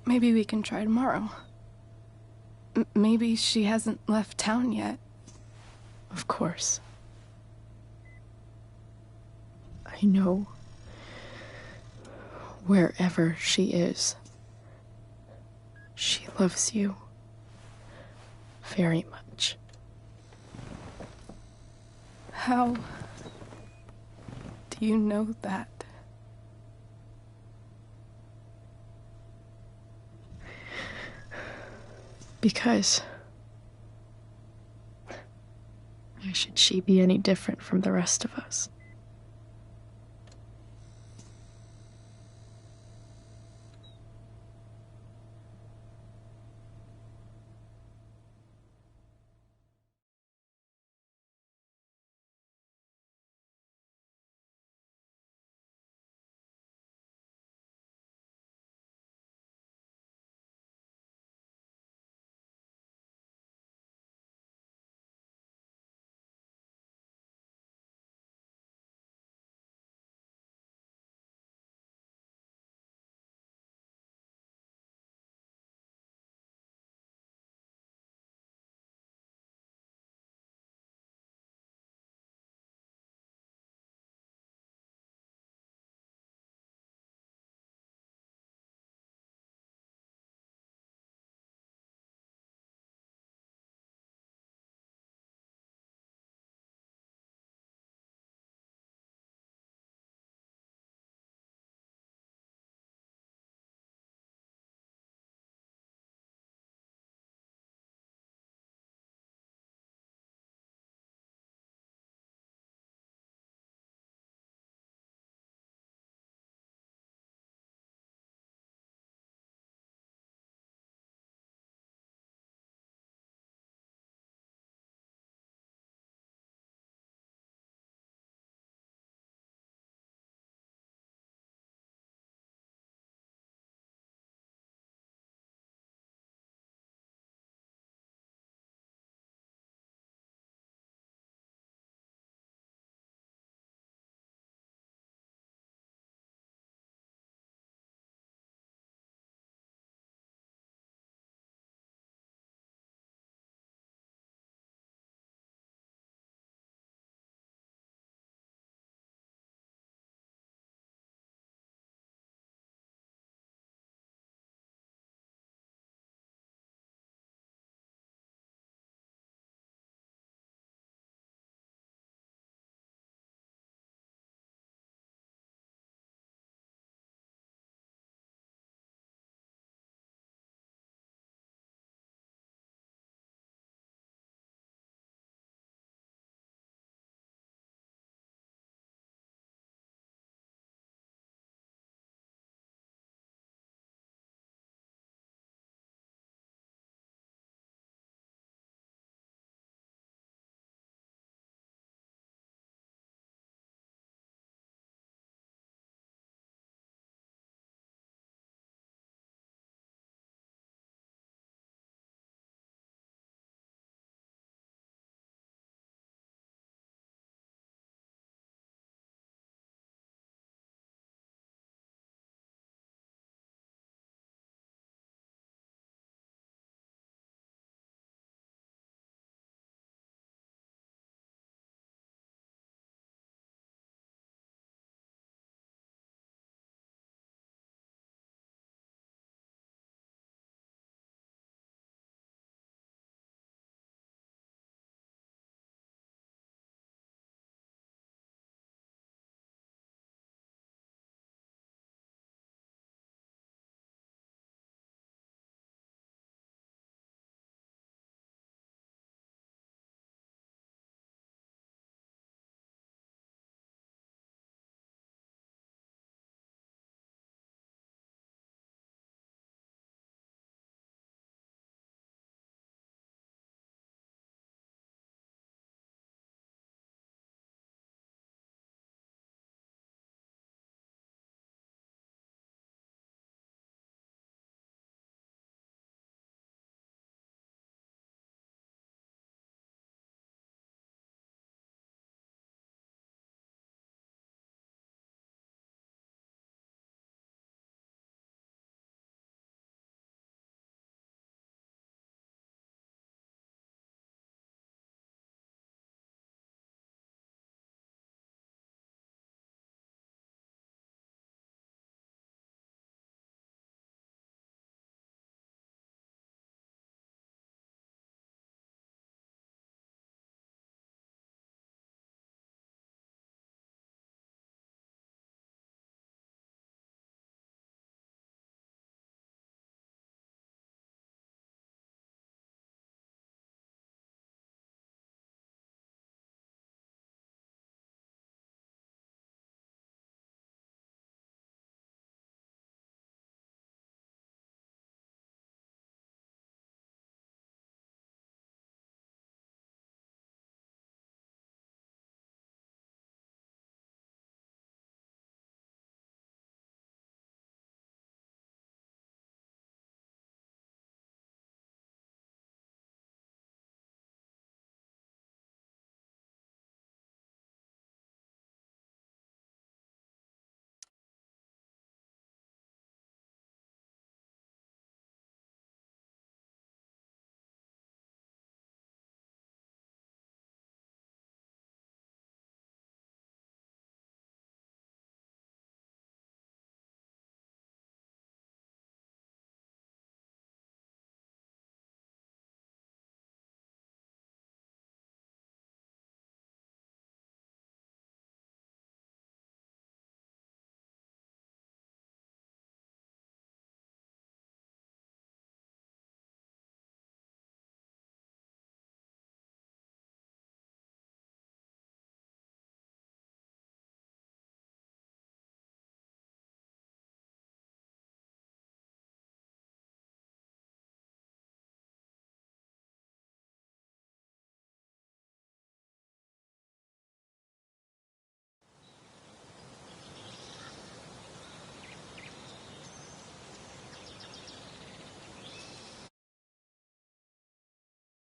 Maybe we can try tomorrow. Maybe she hasn't left town yet. Of course. I know wherever she is, she loves you very much. How do you know that? Because why should she be any different from the rest of us?